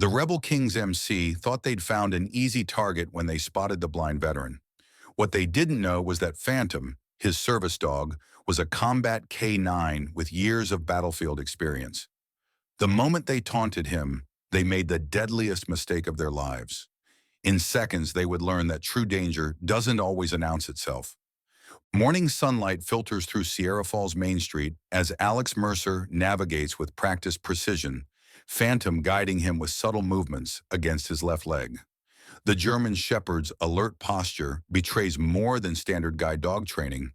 The Rebel King's MC thought they'd found an easy target when they spotted the blind veteran. What they didn't know was that Phantom, his service dog, was a combat K9 with years of battlefield experience. The moment they taunted him, they made the deadliest mistake of their lives. In seconds, they would learn that true danger doesn't always announce itself. Morning sunlight filters through Sierra Falls Main Street as Alex Mercer navigates with practiced precision, Phantom guiding him with subtle movements against his left leg. The German Shepherd's alert posture betrays more than standard guide dog training.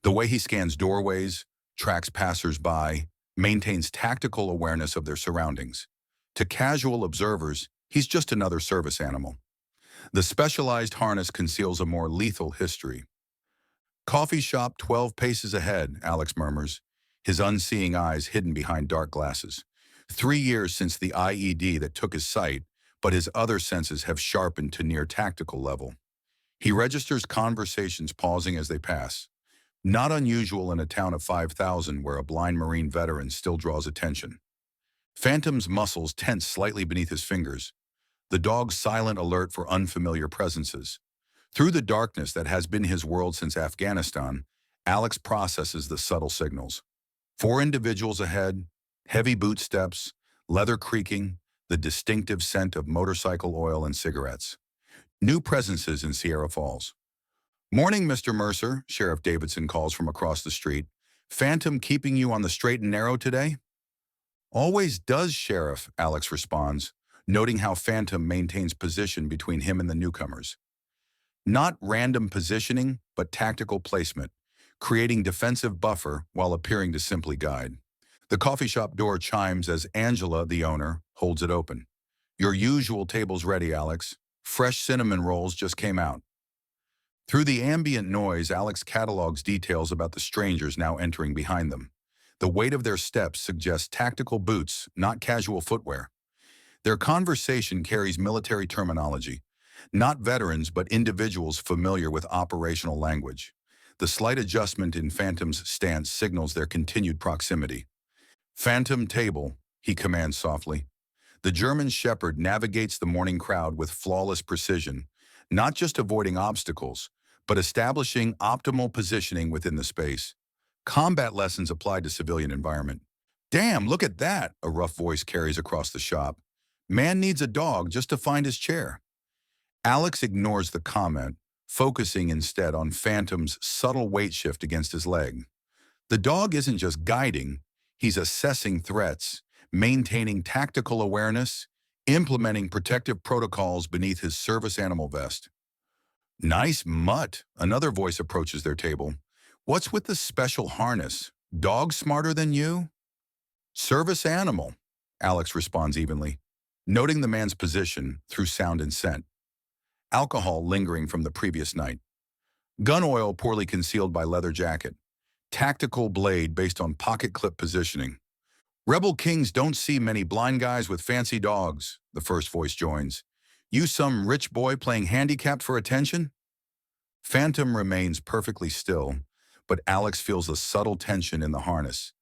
The way he scans doorways, tracks passers-by, maintains tactical awareness of their surroundings. To casual observers, he's just another service animal. The specialized harness conceals a more lethal history. Coffee shop 12 paces ahead, Alex murmurs, his unseeing eyes hidden behind dark glasses. 3 years since the IED that took his sight, but his other senses have sharpened to near tactical level. He registers conversations pausing as they pass. Not unusual in a town of 5,000 where a blind Marine veteran still draws attention. Phantom's muscles tense slightly beneath his fingers, the dog's silent alert for unfamiliar presences. Through the darkness that has been his world since Afghanistan, Alex processes the subtle signals. 4 individuals ahead, heavy boot steps, leather creaking, the distinctive scent of motorcycle oil and cigarettes. New presences in Sierra Falls. "Morning, Mr. Mercer," Sheriff Davidson calls from across the street. "Phantom keeping you on the straight and narrow today?" "Always does, Sheriff," Alex responds, noting how Phantom maintains position between him and the newcomers. Not random positioning, but tactical placement, creating defensive buffer while appearing to simply guide. The coffee shop door chimes as Angela, the owner, holds it open. "Your usual table's ready, Alex. Fresh cinnamon rolls just came out." Through the ambient noise, Alex catalogs details about the strangers now entering behind them. The weight of their steps suggests tactical boots, not casual footwear. Their conversation carries military terminology. Not veterans, but individuals familiar with operational language. The slight adjustment in Phantom's stance signals their continued proximity. "Phantom table," he commands softly. The German Shepherd navigates the morning crowd with flawless precision, not just avoiding obstacles, but establishing optimal positioning within the space. Combat lessons applied to civilian environment. "Damn, look at that," a rough voice carries across the shop. "Man needs a dog just to find his chair." Alex ignores the comment, focusing instead on Phantom's subtle weight shift against his leg. The dog isn't just guiding, he's assessing threats, maintaining tactical awareness, implementing protective protocols beneath his service animal vest. "Nice mutt," another voice approaches their table. "What's with the special harness? Dog smarter than you?" "Service animal," Alex responds evenly, noting the man's position through sound and scent. Alcohol lingering from the previous night. Gun oil poorly concealed by leather jacket. Tactical blade based on pocket clip positioning. "Rebel Kings don't see many blind guys with fancy dogs," the first voice joins. "You some rich boy playing handicapped for attention?" Phantom remains perfectly still, but Alex feels a subtle tension in the harness.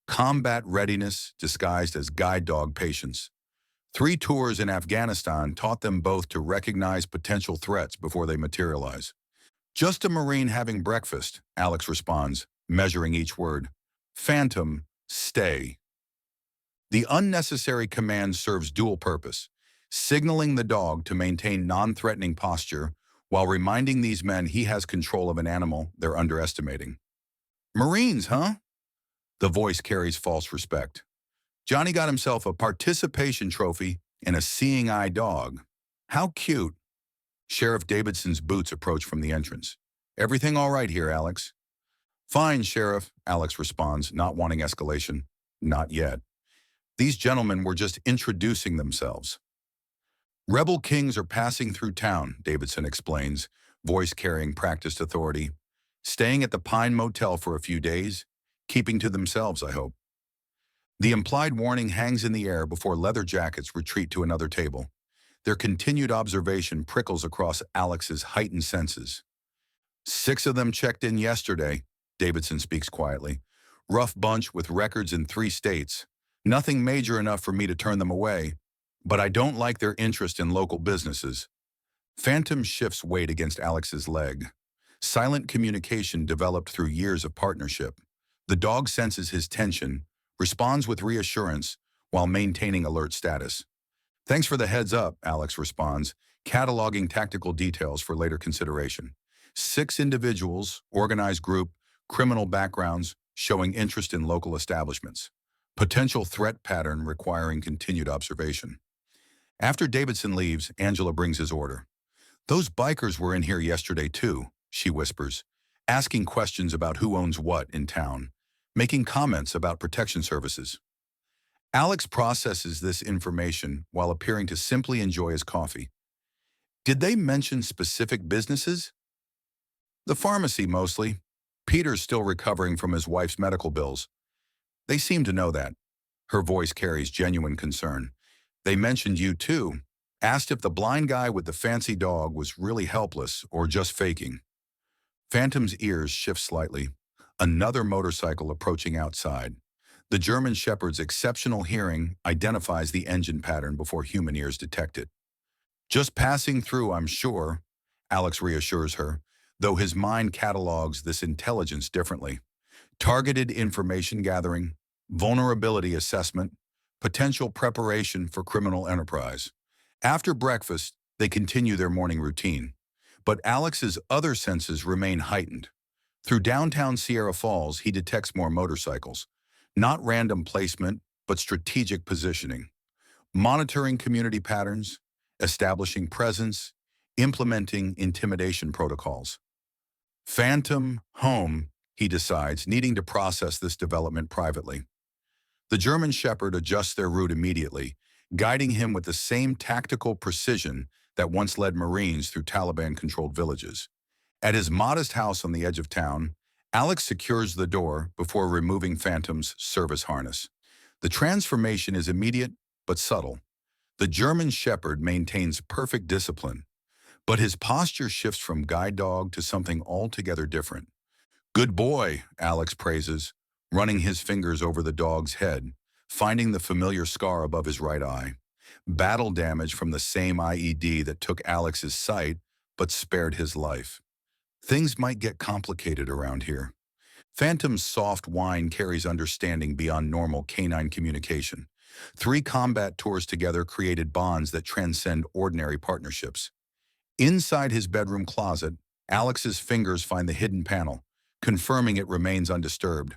Combat readiness disguised as guide dog patience. 3 tours in Afghanistan taught them both to recognize potential threats before they materialize. "Just a Marine having breakfast," Alex responds, measuring each word. "Phantom, stay." The unnecessary command serves dual purpose, signaling the dog to maintain non-threatening posture while reminding these men he has control of an animal they're underestimating. "Marines, huh?" The voice carries false respect. "Johnny got himself a participation trophy and a seeing eye dog. How cute." Sheriff Davidson's boots approach from the entrance. "Everything all right here, Alex?" "Fine, Sheriff," Alex responds, not wanting escalation. Not yet. These gentlemen were just introducing themselves. "Rebel Kings are passing through town," Davidson explains, voice carrying practiced authority. "Staying at the Pine Motel for a few days. Keeping to themselves, I hope." The implied warning hangs in the air before leather jackets retreat to another table. Their continued observation prickles across Alex's heightened senses. "6 of them checked in yesterday," Davidson speaks quietly. "Rough bunch with records in 3 states. Nothing major enough for me to turn them away." but I don't like their interest in local businesses. Phantom shifts weight against Alex's leg. Silent communication developed through years of partnership. The dog senses his tension, responds with reassurance, while maintaining alert status. Thanks for the heads up, Alex responds, cataloging tactical details for later consideration. 6 individuals, organized group, criminal backgrounds, showing interest in local establishments. Potential threat pattern requiring continued observation. After Davidson leaves, Angela brings his order. Those bikers were in here yesterday too, she whispers, asking questions about who owns what in town, making comments about protection services. Alex processes this information while appearing to simply enjoy his coffee. Did they mention specific businesses? The pharmacy, mostly. Peter's still recovering from his wife's medical bills. They seem to know that. Her voice carries genuine concern. They mentioned you too. Asked if the blind guy with the fancy dog was really helpless or just faking. Phantom's ears shift slightly. Another motorcycle approaching outside. The German Shepherd's exceptional hearing identifies the engine pattern before human ears detect it. Just passing through, I'm sure, Alex reassures her, though his mind catalogs this intelligence differently. Targeted information gathering, vulnerability assessment, potential preparation for criminal enterprise. After breakfast, they continue their morning routine. But Alex's other senses remain heightened. Through downtown Sierra Falls, he detects more motorcycles. Not random placement, but strategic positioning. Monitoring community patterns, establishing presence, implementing intimidation protocols. Phantom, home, he decides, needing to process this development privately. The German Shepherd adjusts their route immediately, guiding him with the same tactical precision that once led Marines through Taliban-controlled villages. At his modest house on the edge of town, Alex secures the door before removing Phantom's service harness. The transformation is immediate but subtle. The German Shepherd maintains perfect discipline, but his posture shifts from guide dog to something altogether different. Good boy, Alex praises, running his fingers over the dog's head, finding the familiar scar above his right eye. Battle damage from the same IED that took Alex's sight but spared his life. Things might get complicated around here. Phantom's soft whine carries understanding beyond normal canine communication. 3 combat tours together created bonds that transcend ordinary partnerships. Inside his bedroom closet, Alex's fingers find the hidden panel, confirming it remains undisturbed.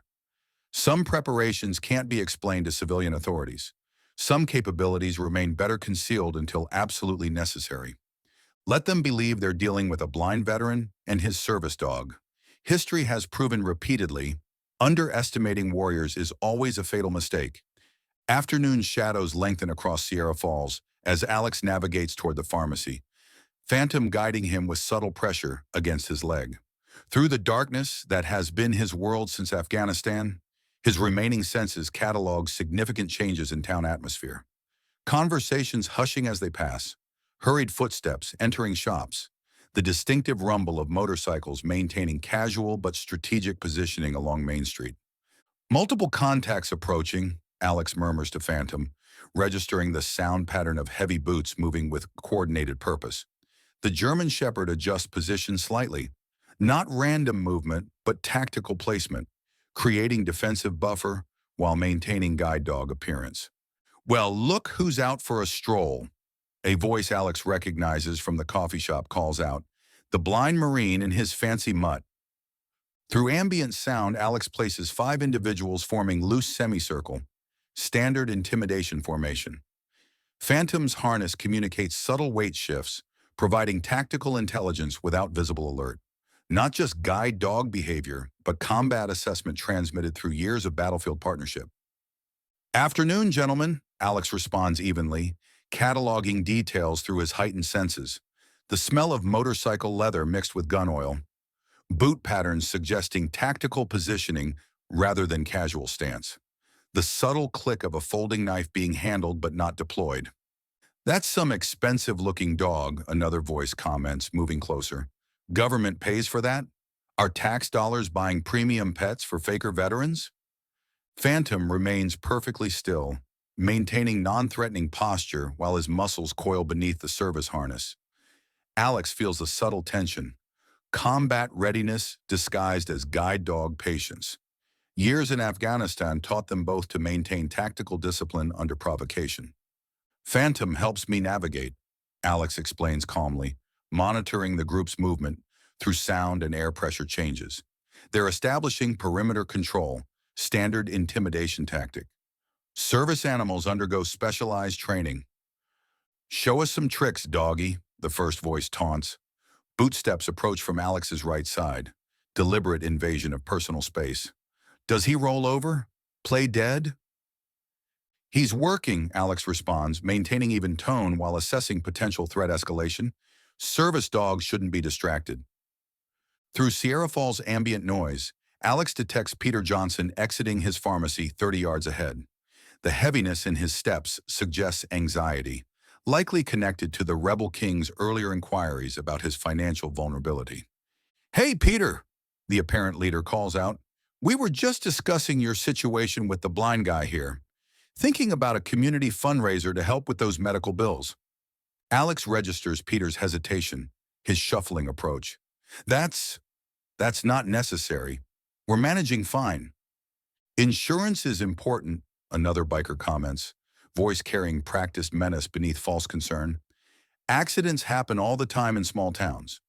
Some preparations can't be explained to civilian authorities. Some capabilities remain better concealed until absolutely necessary. Let them believe they're dealing with a blind veteran and his service dog. History has proven repeatedly, underestimating warriors is always a fatal mistake. Afternoon shadows lengthen across Sierra Falls as Alex navigates toward the pharmacy, Phantom guiding him with subtle pressure against his leg. Through the darkness that has been his world since Afghanistan, his remaining senses catalog significant changes in town atmosphere. Conversations hushing as they pass, hurried footsteps entering shops, the distinctive rumble of motorcycles maintaining casual but strategic positioning along Main Street. Multiple contacts approaching, Alex murmurs to Phantom, registering the sound pattern of heavy boots moving with coordinated purpose. The German Shepherd adjusts position slightly, not random movement, but tactical placement, creating defensive buffer while maintaining guide dog appearance. Well, look who's out for a stroll, a voice Alex recognizes from the coffee shop calls out. The blind Marine in his fancy mutt. Through ambient sound, Alex places 5 individuals forming loose semicircle, standard intimidation formation. Phantom's harness communicates subtle weight shifts, providing tactical intelligence without visible alert. Not just guide dog behavior, but combat assessment transmitted through years of battlefield partnership. Afternoon, gentlemen, Alex responds evenly, cataloging details through his heightened senses. The smell of motorcycle leather mixed with gun oil, boot patterns suggesting tactical positioning rather than casual stance. The subtle click of a folding knife being handled but not deployed. That's some expensive-looking dog, another voice comments, moving closer. Government pays for that? Are tax dollars buying premium pets for faker veterans? Phantom remains perfectly still, maintaining non-threatening posture while his muscles coil beneath the service harness. Alex feels a subtle tension, combat readiness disguised as guide dog patience. Years in Afghanistan taught them both to maintain tactical discipline under provocation. Phantom helps me navigate, Alex explains calmly, monitoring the group's movement through sound and air pressure changes. They're establishing perimeter control, standard intimidation tactic. Service animals undergo specialized training. Show us some tricks, doggy, the first voice taunts. Bootsteps approach from Alex's right side. Deliberate invasion of personal space. Does he roll over? Play dead? He's working, Alex responds, maintaining even tone while assessing potential threat escalation. Service dogs shouldn't be distracted. Through Sierra Falls ambient noise, Alex detects Peter Johnson exiting his pharmacy 30 yards ahead. The heaviness in his steps suggests anxiety, likely connected to the Rebel King's earlier inquiries about his financial vulnerability. "Hey, Peter," the apparent leader calls out. "We were just discussing your situation with the blind guy here, thinking about a community fundraiser to help with those medical bills." Alex registers Peter's hesitation, his shuffling approach. That's That's not necessary. We're managing fine. Insurance is important, another biker comments, voice carrying practiced menace beneath false concern. Accidents happen all the time in small towns.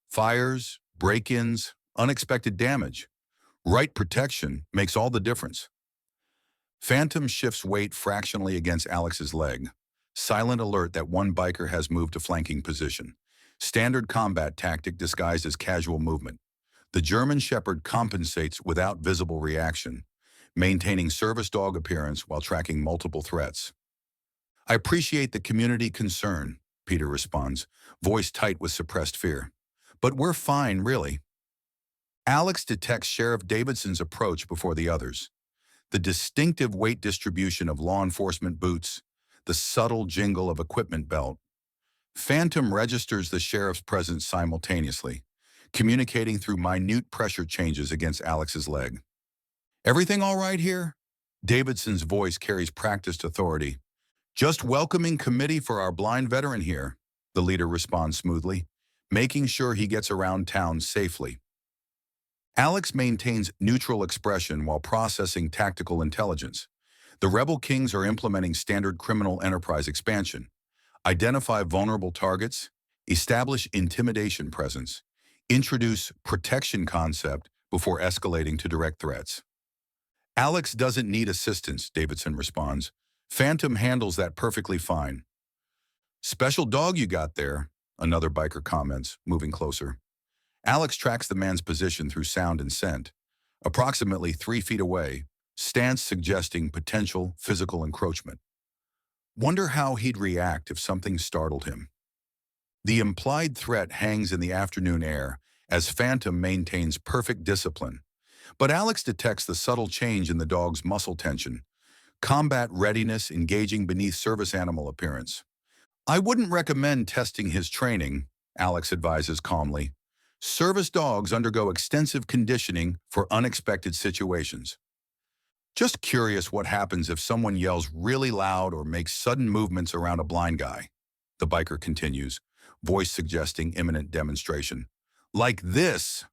Fires, break-ins, unexpected damage. Right protection makes all the difference. Phantom shifts weight fractionally against Alex's leg. Silent alert that one biker has moved to flanking position. Standard combat tactic disguised as casual movement. The German Shepherd compensates without visible reaction, maintaining service dog appearance while tracking multiple threats. "I appreciate the community concern," Peter responds, voice tight with suppressed fear. "But we're fine, really." Alex detects Sheriff Davidson's approach before the others. The distinctive weight distribution of law enforcement boots, the subtle jingle of equipment belt. Phantom registers the sheriff's presence simultaneously, communicating through minute pressure changes against Alex's leg. "Everything all right here?" Davidson's voice carries practiced authority. "Just welcoming committee for our blind veteran here," the leader responds smoothly, making sure he gets around town safely. Alex maintains neutral expression while processing tactical intelligence. The Rebel Kings are implementing standard criminal enterprise expansion. Identify vulnerable targets, establish intimidation presence, introduce protection concept before escalating to direct threats. "Alex doesn't need assistance," Davidson responds. "Phantom handles that perfectly fine." "Special dog you got there," another biker comments, moving closer. Alex tracks the man's position through sound and scent. Approximately 3 feet away, stance suggesting potential physical encroachment. Wonder how he'd react if something startled him. The implied threat hangs in the afternoon air as Phantom maintains perfect discipline. But Alex detects the subtle change in the dog's muscle tension, combat readiness engaging beneath service animal appearance. "I wouldn't recommend testing his training," Alex advises calmly. "Service dogs undergo extensive conditioning for unexpected situations." "Just curious what happens if someone yells really loud or makes sudden movements around a blind guy," the biker continues, voice suggesting imminent demonstration. "Like this."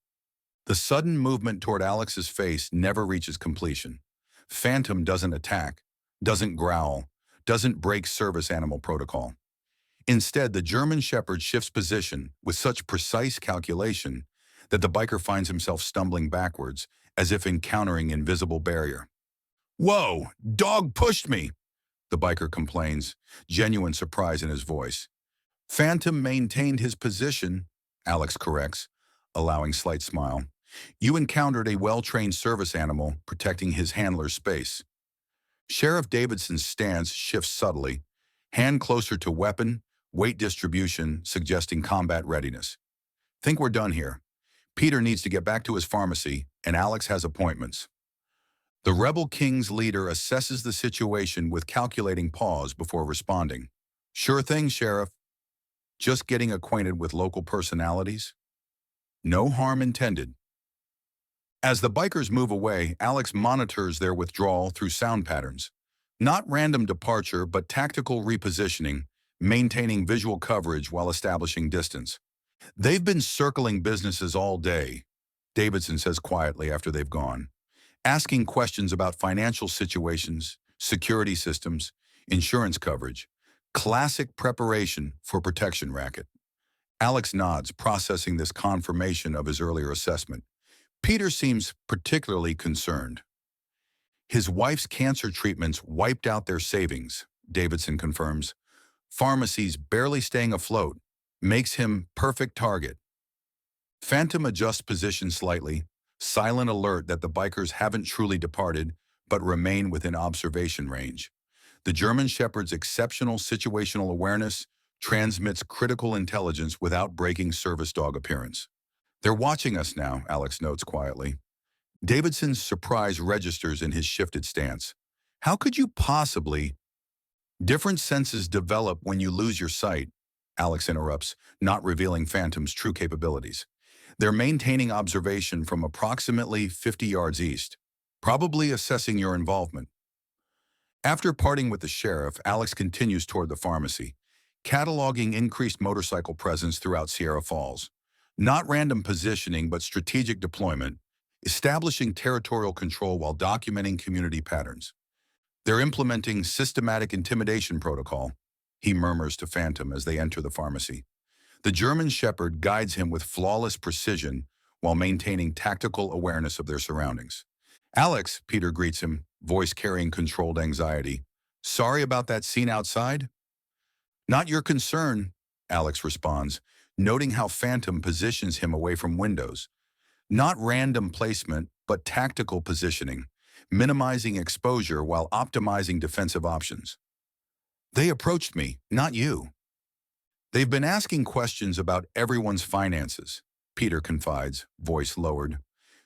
The sudden movement toward Alex's face never reaches completion. Phantom doesn't attack, doesn't growl, doesn't break service animal protocol. Instead, the German Shepherd shifts position with such precise calculation that the biker finds himself stumbling backwards as if encountering invisible barrier. "Whoa, dog pushed me," the biker complains, genuine surprise in his voice. "Phantom maintained his position," Alex corrects, allowing slight smile. "You encountered a well-trained service animal protecting his handler's space." Sheriff Davidson's stance shifts subtly, hand closer to weapon, weight distribution suggesting combat readiness. "Think we're done here. Peter needs to get back to his pharmacy, and Alex has appointments." The Rebel King's leader assesses the situation with calculating pause before responding. "Sure thing, Sheriff. Just getting acquainted with local personalities. No harm intended." As the bikers move away, Alex monitors their withdrawal through sound patterns. Not random departure, but tactical repositioning, maintaining visual coverage while establishing distance. They've been circling businesses all day, Davidson says quietly after they've gone, asking questions about financial situations, security systems, insurance coverage. Classic preparation for protection racket. Alex nods, processing this confirmation of his earlier assessment. Peter seems particularly concerned. His wife's cancer treatments wiped out their savings, Davidson confirms. Pharmacies barely staying afloat. Makes him perfect target. Phantom adjusts position slightly, silent alert that the bikers haven't truly departed, but remain within observation range. The German Shepherd's exceptional situational awareness transmits critical intelligence without breaking service dog appearance. They're watching us now, Alex notes quietly. Davidson's surprise registers in his shifted stance. How could you possibly? Different senses develop when you lose your sight, Alex interrupts, not revealing Phantom's true capabilities. They're maintaining observation from approximately 50 yards east, probably assessing your involvement. After parting with the sheriff, Alex continues toward the pharmacy, cataloging increased motorcycle presence throughout Sierra Falls. Not random positioning, but strategic deployment, establishing territorial control while documenting community patterns. They're implementing systematic intimidation protocol, he murmurs to Phantom as they enter the pharmacy. The German Shepherd guides him with flawless precision while maintaining tactical awareness of their surroundings. Alex, Peter greets him, voice carrying controlled anxiety. Sorry about that scene outside? Not your concern, Alex responds, noting how Phantom positions him away from windows. Not random placement, but tactical positioning, minimizing exposure while optimizing defensive options. They approached me, not you. They've been asking questions about everyone's finances, Peter confides, voice lowered.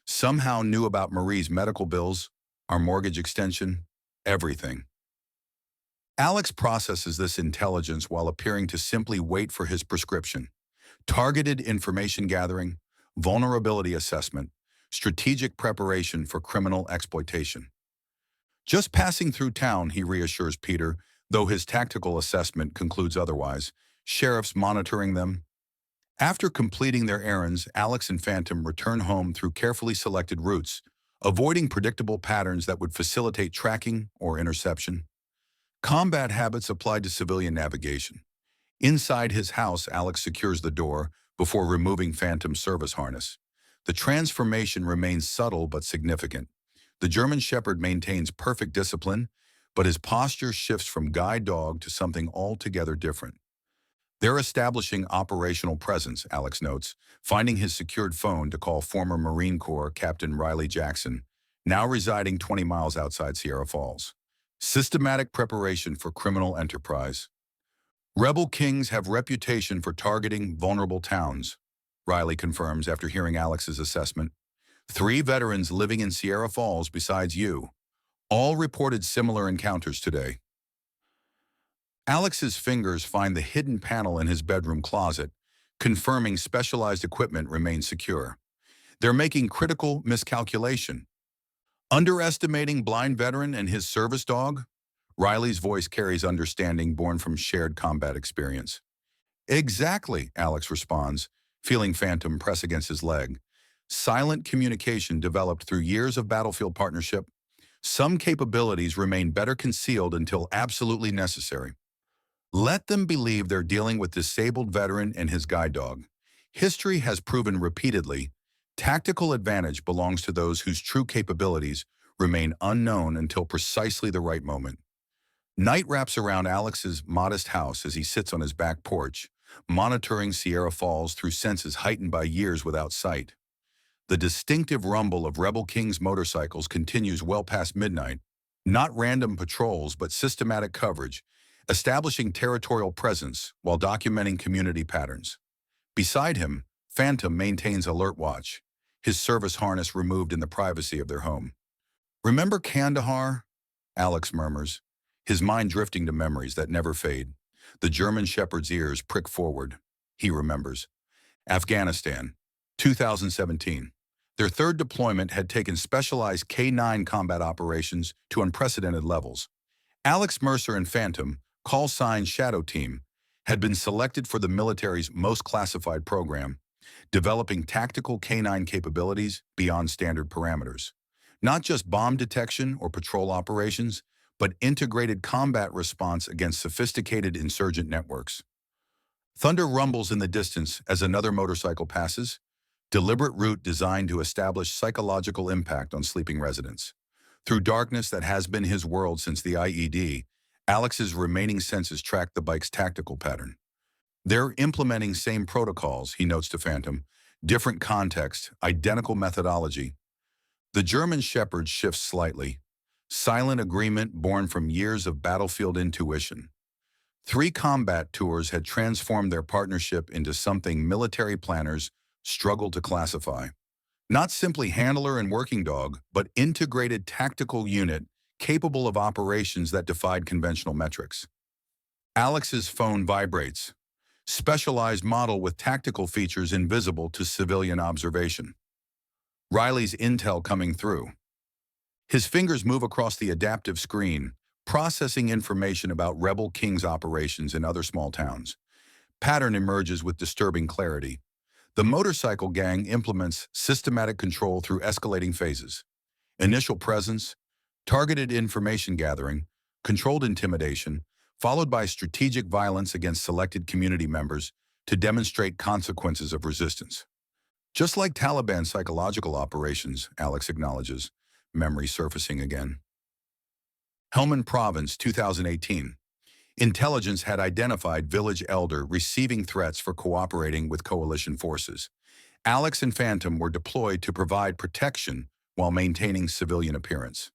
Somehow knew about Marie's medical bills, our mortgage extension, everything. Alex processes this intelligence while appearing to simply wait for his prescription. Targeted information gathering, vulnerability assessment, strategic preparation for criminal exploitation. Just passing through town, he reassures Peter, though his tactical assessment concludes otherwise. Sheriffs monitoring them. After completing their errands, Alex and Phantom return home through carefully selected routes, avoiding predictable patterns that would facilitate tracking or interception. Combat habits applied to civilian navigation. Inside his house, Alex secures the door before removing Phantom's service harness. The transformation remains subtle but significant. The German Shepherd maintains perfect discipline, but his posture shifts from guide dog to something altogether different. They're establishing operational presence, Alex notes, finding his secured phone to call former Marine Corps Captain Riley Jackson, now residing 20 miles outside Sierra Falls. Systematic preparation for criminal enterprise. Rebel kings have reputation for targeting vulnerable towns, Riley confirms after hearing Alex's assessment. 3 veterans living in Sierra Falls besides you. All reported similar encounters today. Alex's fingers find the hidden panel in his bedroom closet, confirming specialized equipment remains secure. They're making critical miscalculation. Underestimating blind veteran and his service dog? Riley's voice carries understanding born from shared combat experience. Exactly, Alex responds, feeling Phantom press against his leg. Silent communication developed through years of battlefield partnership. Some capabilities remain better concealed until absolutely necessary. Let them believe they're dealing with disabled veteran and his guide dog. History has proven repeatedly, tactical advantage belongs to those whose true capabilities remain unknown until precisely the right moment. Night wraps around Alex's modest house as he sits on his back porch, monitoring Sierra Falls through senses heightened by years without sight. The distinctive rumble of Rebel King's motorcycles continues well past midnight, not random patrols but systematic coverage, establishing territorial presence while documenting community patterns. Beside him, Phantom maintains alert watch, his service harness removed in the privacy of their home. Remember Kandahar? Alex murmurs, his mind drifting to memories that never fade. The German Shepherd's ears prick forward. He remembers. Afghanistan, 2017. Their third deployment had taken specialized K-9 combat operations to unprecedented levels. Alex Mercer and Phantom, call sign Shadow Team, had been selected for the military's most classified program, developing tactical canine capabilities beyond standard parameters. Not just bomb detection or patrol operations, but integrated combat response against sophisticated insurgent networks. Thunder rumbles in the distance as another motorcycle passes, deliberate route designed to establish psychological impact on sleeping residents. Through darkness that has been his world since the IED, Alex's remaining senses track the bike's tactical pattern. They're implementing same protocols, he notes to Phantom, different context, identical methodology. The German Shepherd shifts slightly. Silent agreement born from years of battlefield intuition. 3 combat tours had transformed their partnership into something military planners struggled to classify. Not simply handler and working dog, but integrated tactical unit capable of operations that defied conventional metrics. Alex's phone vibrates. Specialized model with tactical features invisible to civilian observation. Riley's intel coming through. His fingers move across the adaptive screen, processing information about Rebel King's operations in other small towns. Pattern emerges with disturbing clarity. The motorcycle gang implements systematic control through escalating phases. Initial presence, targeted information gathering, controlled intimidation, followed by strategic violence against selected community members to demonstrate consequences of resistance. Just like Taliban psychological operations, Alex acknowledges, memory surfacing again. Helmand Province, 2018. Intelligence had identified village elder receiving threats for cooperating with coalition forces. Alex and Phantom were deployed to provide protection while maintaining civilian appearance.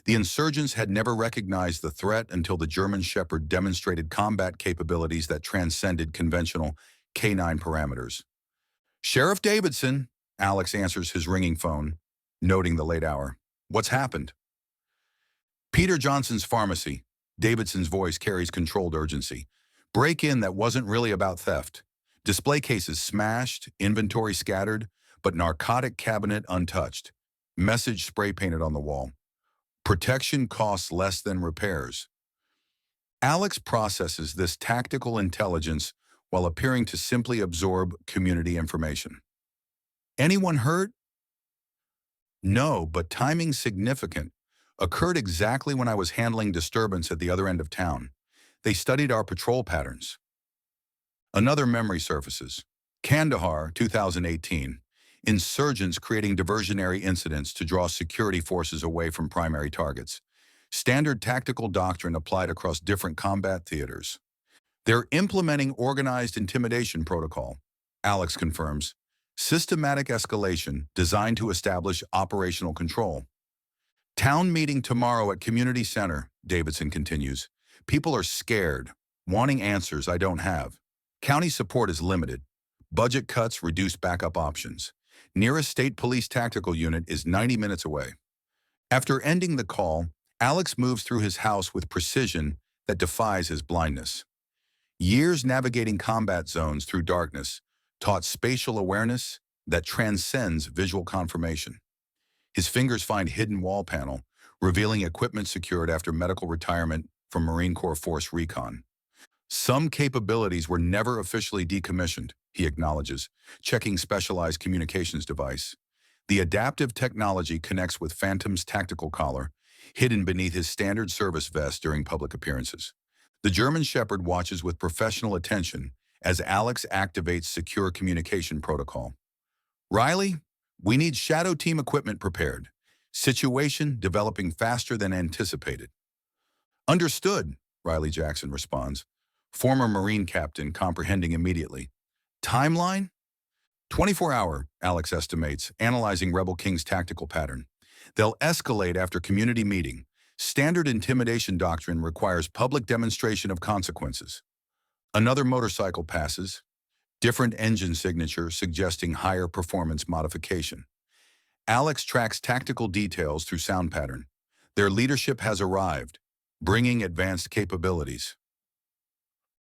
The insurgents had never recognized the threat until the German Shepherd demonstrated combat capabilities that transcended conventional canine parameters. Sheriff Davidson, Alex answers his ringing phone, noting the late hour. What's happened? Peter Johnson's pharmacy. Davidson's voice carries controlled urgency. Break-in that wasn't really about theft. Display cases smashed, inventory scattered, but narcotic cabinet untouched. Message spray painted on the wall. Protection costs less than repairs. Alex processes this tactical intelligence while appearing to simply absorb community information. Anyone hurt? No, but timing significant. Occurred exactly when I was handling disturbance at the other end of town. They studied our patrol patterns. Another memory surfaces. Kandahar, 2018. Insurgents creating diversionary incidents to draw security forces away from primary targets. Standard tactical doctrine applied across different combat theaters. They're implementing organized intimidation protocol, Alex confirms. Systematic escalation designed to establish operational control. Town meeting tomorrow at Community Center, Davidson continues. People are scared, wanting answers I don't have. County support is limited. Budget cuts reduce backup options. Nearest state police tactical unit is 90 minutes away. After ending the call, Alex moves through his house with precision that defies his blindness. Years navigating combat zones through darkness taught spatial awareness that transcends visual confirmation. His fingers find hidden wall panel, revealing equipment secured after medical retirement from Marine Corps Force Recon. Some capabilities were never officially decommissioned, he acknowledges, checking specialized communications device. The adaptive technology connects with Phantom's tactical collar, hidden beneath his standard service vest during public appearances. The German Shepherd watches with professional attention as Alex activates secure communication protocol. Riley, we need Shadow Team equipment prepared. Situation developing faster than anticipated. Understood, Riley Jackson responds, former Marine captain comprehending immediately. Timeline? 24-hour, Alex estimates, analyzing Rebel King's tactical pattern. They'll escalate after community meeting. Standard intimidation doctrine requires public demonstration of consequences. Another motorcycle passes, different engine signature suggesting higher performance modification. Alex tracks tactical details through sound pattern. Their leadership has arrived, bringing advanced capabilities.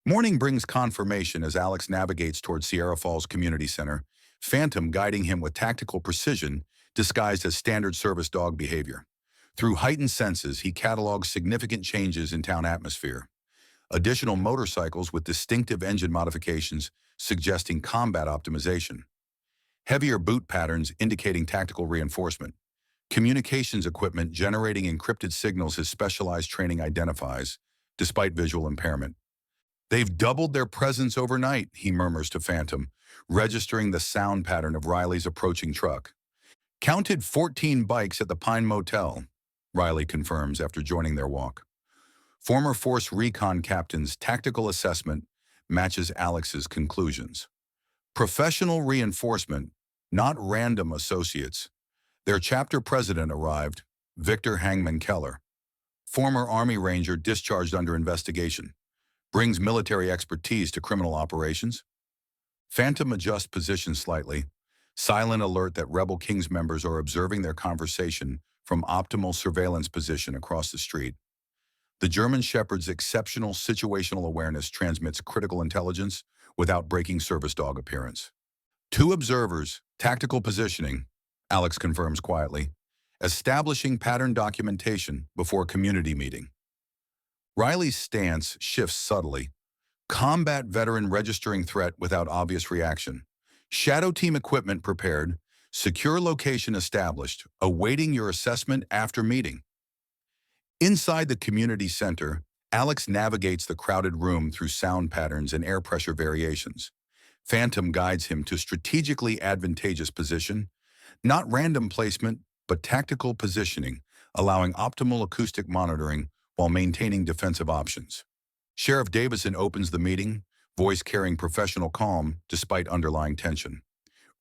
Morning brings confirmation as Alex navigates toward Sierra Falls Community Center, Phantom guiding him with tactical precision disguised as standard service dog behavior. Through heightened senses, he catalogs significant changes in town atmosphere. Additional motorcycles with distinctive engine modifications suggesting combat optimization. Heavier boot patterns indicating tactical reinforcement. Communications equipment generating encrypted signals his specialized training identifies, despite visual impairment. They've doubled their presence overnight, he murmurs to Phantom, registering the sound pattern of Riley's approaching truck. Counted 14 bikes at the Pine Motel, Riley confirms after joining their walk. Former Force Recon captain's tactical assessment matches Alex's conclusions. Professional reinforcement, not random associates. Their chapter president arrived, Victor Hangman Keller, former Army Ranger discharged under investigation, brings military expertise to criminal operations. Phantom adjusts position slightly, silent alert that Rebel Kings members are observing their conversation from optimal surveillance position across the street. The German Shepherd's exceptional situational awareness transmits critical intelligence without breaking service dog appearance. Two observers, tactical positioning, Alex confirms quietly, establishing pattern documentation before community meeting. Riley's stance shifts subtly. Combat veteran registering threat without obvious reaction. Shadow team equipment prepared. Secure location established, awaiting your assessment after meeting. Inside the community center, Alex navigates the crowded room through sound patterns and air pressure variations. Phantom guides him to strategically advantageous position, not random placement, but tactical positioning, allowing optimal acoustic monitoring while maintaining defensive options. Sheriff Davison opens the meeting, voice carrying professional calm despite underlying tension.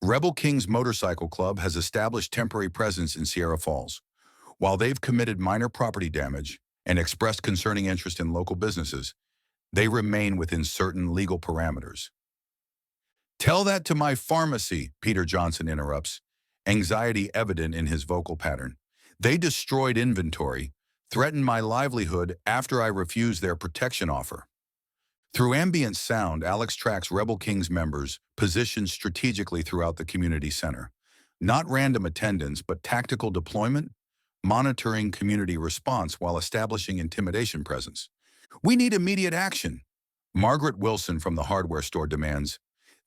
Rebel Kings Motorcycle Club has established temporary presence in Sierra Falls. While they've committed minor property damage and expressed concerning interest in local businesses, they remain within certain legal parameters. "Tell that to my pharmacy," Peter Johnson interrupts, anxiety evident in his vocal pattern. "They destroyed inventory, threatened my livelihood after I refused their protection offer." Through ambient sound, Alex tracks Rebel Kings members positioned strategically throughout the community center. Not random attendance, but tactical deployment, monitoring community response while establishing intimidation presence. "We need immediate action," Margaret Wilson from the hardware store demands.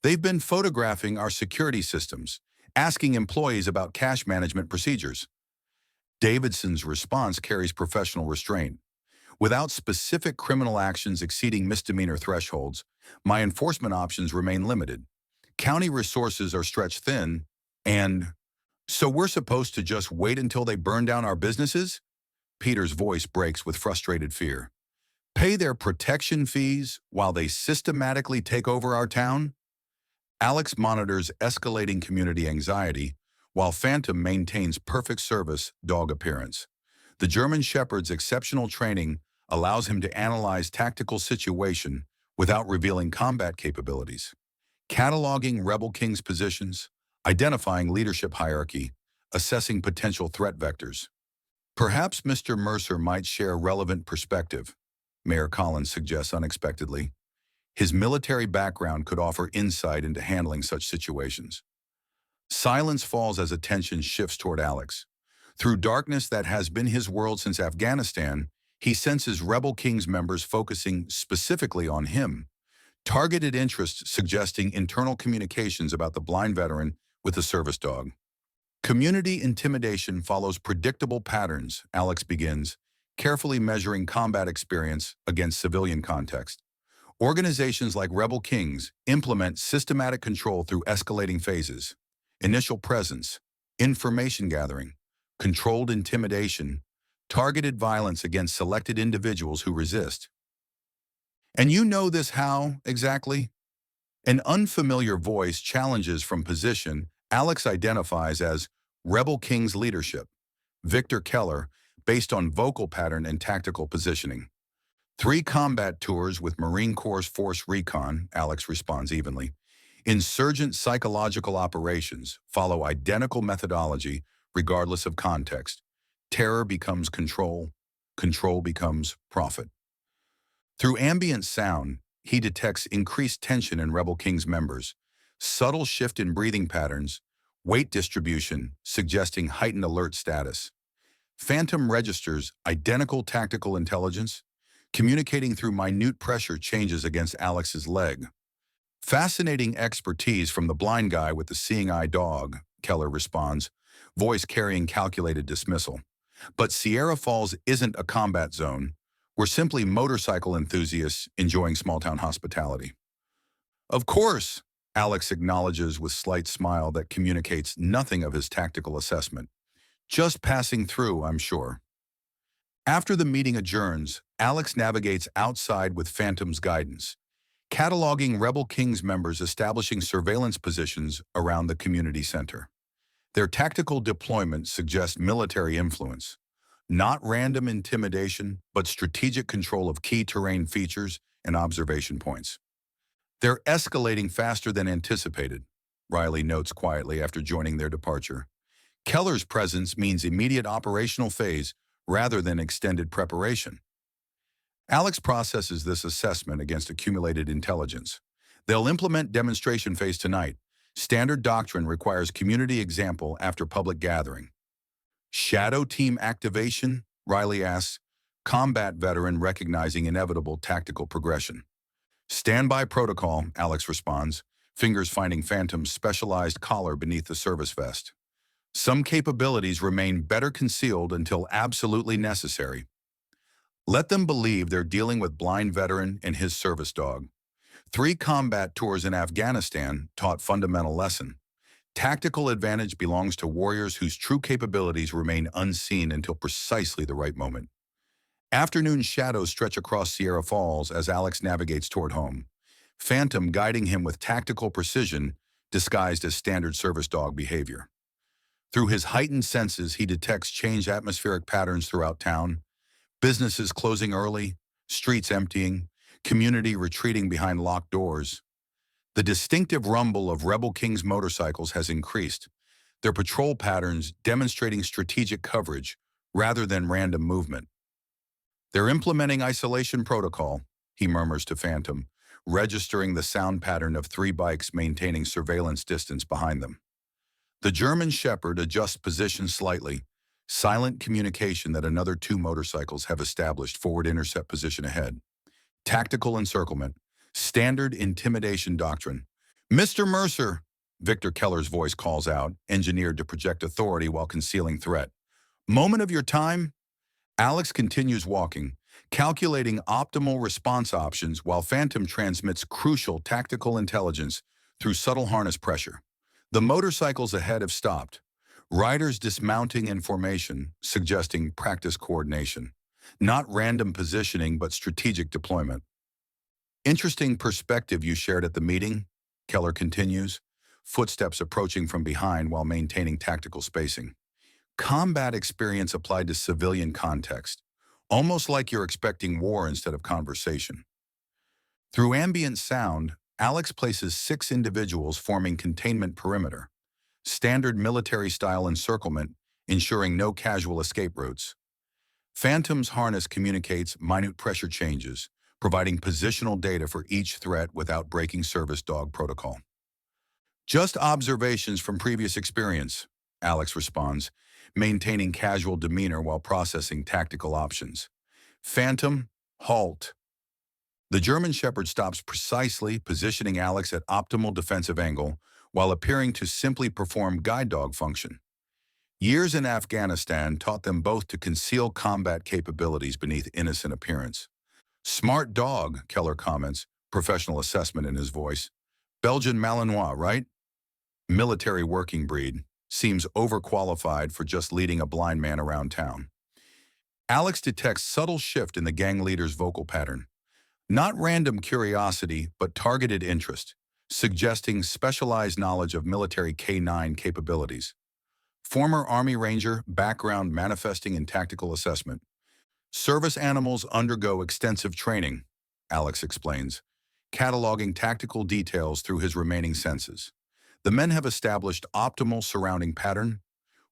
"They've been photographing our security systems, asking employees about cash management procedures." Davidson's response carries professional restraint. "Without specific criminal actions exceeding misdemeanor thresholds, my enforcement options remain limited. County resources are stretched thin, and so we're supposed to just wait until they burn down our businesses?" Peter's voice breaks with frustrated fear. "Pay their protection fees while they systematically take over our town?" Alex monitors escalating community anxiety, while Phantom maintains perfect service dog appearance. The German Shepherd's exceptional training allows him to analyze tactical situation without revealing combat capabilities. Cataloging Rebel King's positions, identifying leadership hierarchy, assessing potential threat vectors. "Perhaps Mr. Mercer might share relevant perspective," Mayor Collins suggests unexpectedly. His military background could offer insight into handling such situations. Silence falls as attention shifts toward Alex. Through darkness that has been his world since Afghanistan, he senses Rebel Kings members focusing specifically on him. Targeted interest suggesting internal communications about the blind veteran with the service dog. Community intimidation follows predictable patterns, Alex begins, carefully measuring combat experience against civilian context. Organizations like Rebel Kings implement systematic control through escalating phases: initial presence, information gathering, controlled intimidation, targeted violence against selected individuals who resist. "And you know this how, exactly?" An unfamiliar voice challenges from position Alex identifies as Rebel King's leadership, Victor Keller, based on vocal pattern and tactical positioning. "3 combat tours with Marine Corps Force Recon," Alex responds evenly. "Insurgent psychological operations follow identical methodology regardless of context. Terror becomes control, control becomes profit." Through ambient sound, he detects increased tension in Rebel King's members, subtle shift in breathing patterns, weight distribution suggesting heightened alert status. Phantom registers identical tactical intelligence, communicating through minute pressure changes against Alex's leg. Fascinating expertise from the blind guy with the seeing eye dog, Keller responds, voice carrying calculated dismissal. But Sierra Falls isn't a combat zone. We're simply motorcycle enthusiasts enjoying small-town hospitality. Of course, Alex acknowledges with slight smile that communicates nothing of his tactical assessment. Just passing through, I'm sure. After the meeting adjourns, Alex navigates outside with Phantom's guidance, cataloging Rebel King's members establishing surveillance positions around the community center. Their tactical deployment suggests military influence, not random intimidation, but strategic control of key terrain features and observation points. They're escalating faster than anticipated, Riley notes quietly after joining their departure. Keller's presence means immediate operational phase rather than extended preparation. Alex processes this assessment against accumulated intelligence. They'll implement demonstration phase tonight. Standard doctrine requires community example after public gathering. Shadow team activation? Riley asks, combat veteran recognizing inevitable tactical progression. Standby protocol, Alex responds, fingers finding Phantom's specialized collar beneath the service vest. Some capabilities remain better concealed until absolutely necessary. Let them believe they're dealing with blind veteran and his service dog. 3 combat tours in Afghanistan taught fundamental lesson. Tactical advantage belongs to warriors whose true capabilities remain unseen until precisely the right moment. Afternoon shadows stretch across Sierra Falls as Alex navigates toward home. Phantom guiding him with tactical precision disguised as standard service dog behavior. Through his heightened senses, he detects changed atmospheric patterns throughout town. Businesses closing early, streets emptying, community retreating behind locked doors. The distinctive rumble of Rebel King's motorcycles has increased, their patrol patterns demonstrating strategic coverage rather than random movement. They're implementing isolation protocol, he murmurs to Phantom, registering the sound pattern of 3 bikes maintaining surveillance distance behind them. The German Shepherd adjusts position slightly, silent communication that another 2 motorcycles have established forward intercept position ahead. Tactical encirclement, standard intimidation doctrine. Mr. Mercer, Victor Keller's voice calls out, engineered to project authority while concealing threat. Moment of your time? Alex continues walking, calculating optimal response options while Phantom transmits crucial tactical intelligence through subtle harness pressure. The motorcycles ahead have stopped, riders dismounting in formation, suggesting practice coordination. Not random positioning, but strategic deployment. Interesting perspective you shared at the meeting, Keller continues, footsteps approaching from behind while maintaining tactical spacing. Combat experience applied to civilian context, almost like you're expecting war instead of conversation. Through ambient sound, Alex places 6 individuals forming containment perimeter, standard military-style encirclement, ensuring no casual escape routes. Phantom's harness communicates minute pressure changes, providing positional data for each threat without breaking service dog protocol. Just observations from previous experience, Alex responds, maintaining casual demeanor while processing tactical options. Phantom, halt. The German Shepherd stops precisely, positioning Alex at optimal defensive angle while appearing to simply perform guide dog function. Years in Afghanistan taught them both to conceal combat capabilities beneath innocent appearance. Smart dog, Keller comments, professional assessment in his voice. Belgian Malinois, right? Military working breed. Seems overqualified for just leading a blind man around town. Alex detects subtle shift in the gang leader's vocal pattern. Not random curiosity, but targeted interest, suggesting specialized knowledge of military K-9 capabilities. Former Army Ranger, background manifesting in tactical assessment. Service animals undergo extensive training, Alex explains, cataloging tactical details through his remaining senses. The men have established optimal surrounding pattern,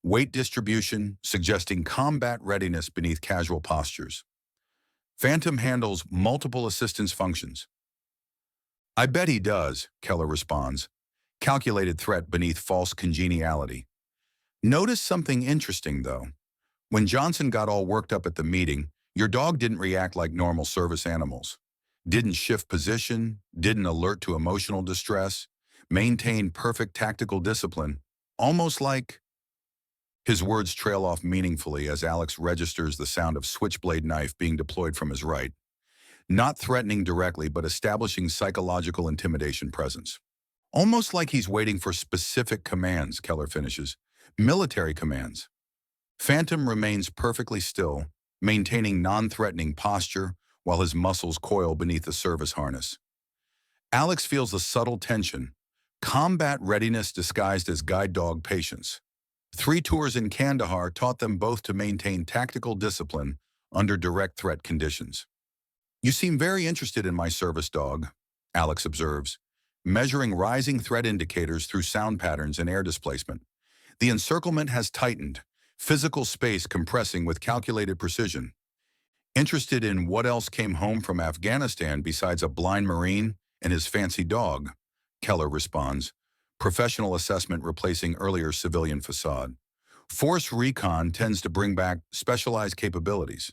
weight distribution, suggesting combat readiness beneath casual postures. Phantom handles multiple assistance functions. I bet he does, Keller responds, calculated threat beneath false congeniality. Notice something interesting, though. When Johnson got all worked up at the meeting, your dog didn't react like normal service animals. Didn't shift position, didn't alert to emotional distress, maintained perfect tactical discipline, almost like his words trail off meaningfully as Alex registers the sound of switchblade knife being deployed from his right, not threatening directly but establishing psychological intimidation presence. Almost like he's waiting for specific commands, Keller finishes. Military commands. Phantom remains perfectly still, maintaining non-threatening posture while his muscles coil beneath the service harness. Alex feels a subtle tension, combat readiness disguised as guide dog patience. 3 tours in Kandahar taught them both to maintain tactical discipline under direct threat conditions. You seem very interested in my service dog, Alex observes, measuring rising threat indicators through sound patterns and air displacement. The encirclement has tightened, physical space compressing with calculated precision. Interested in what else came home from Afghanistan besides a blind Marine and his fancy dog? Keller responds, professional assessment replacing earlier civilian facade. Force recon tends to bring back specialized capabilities,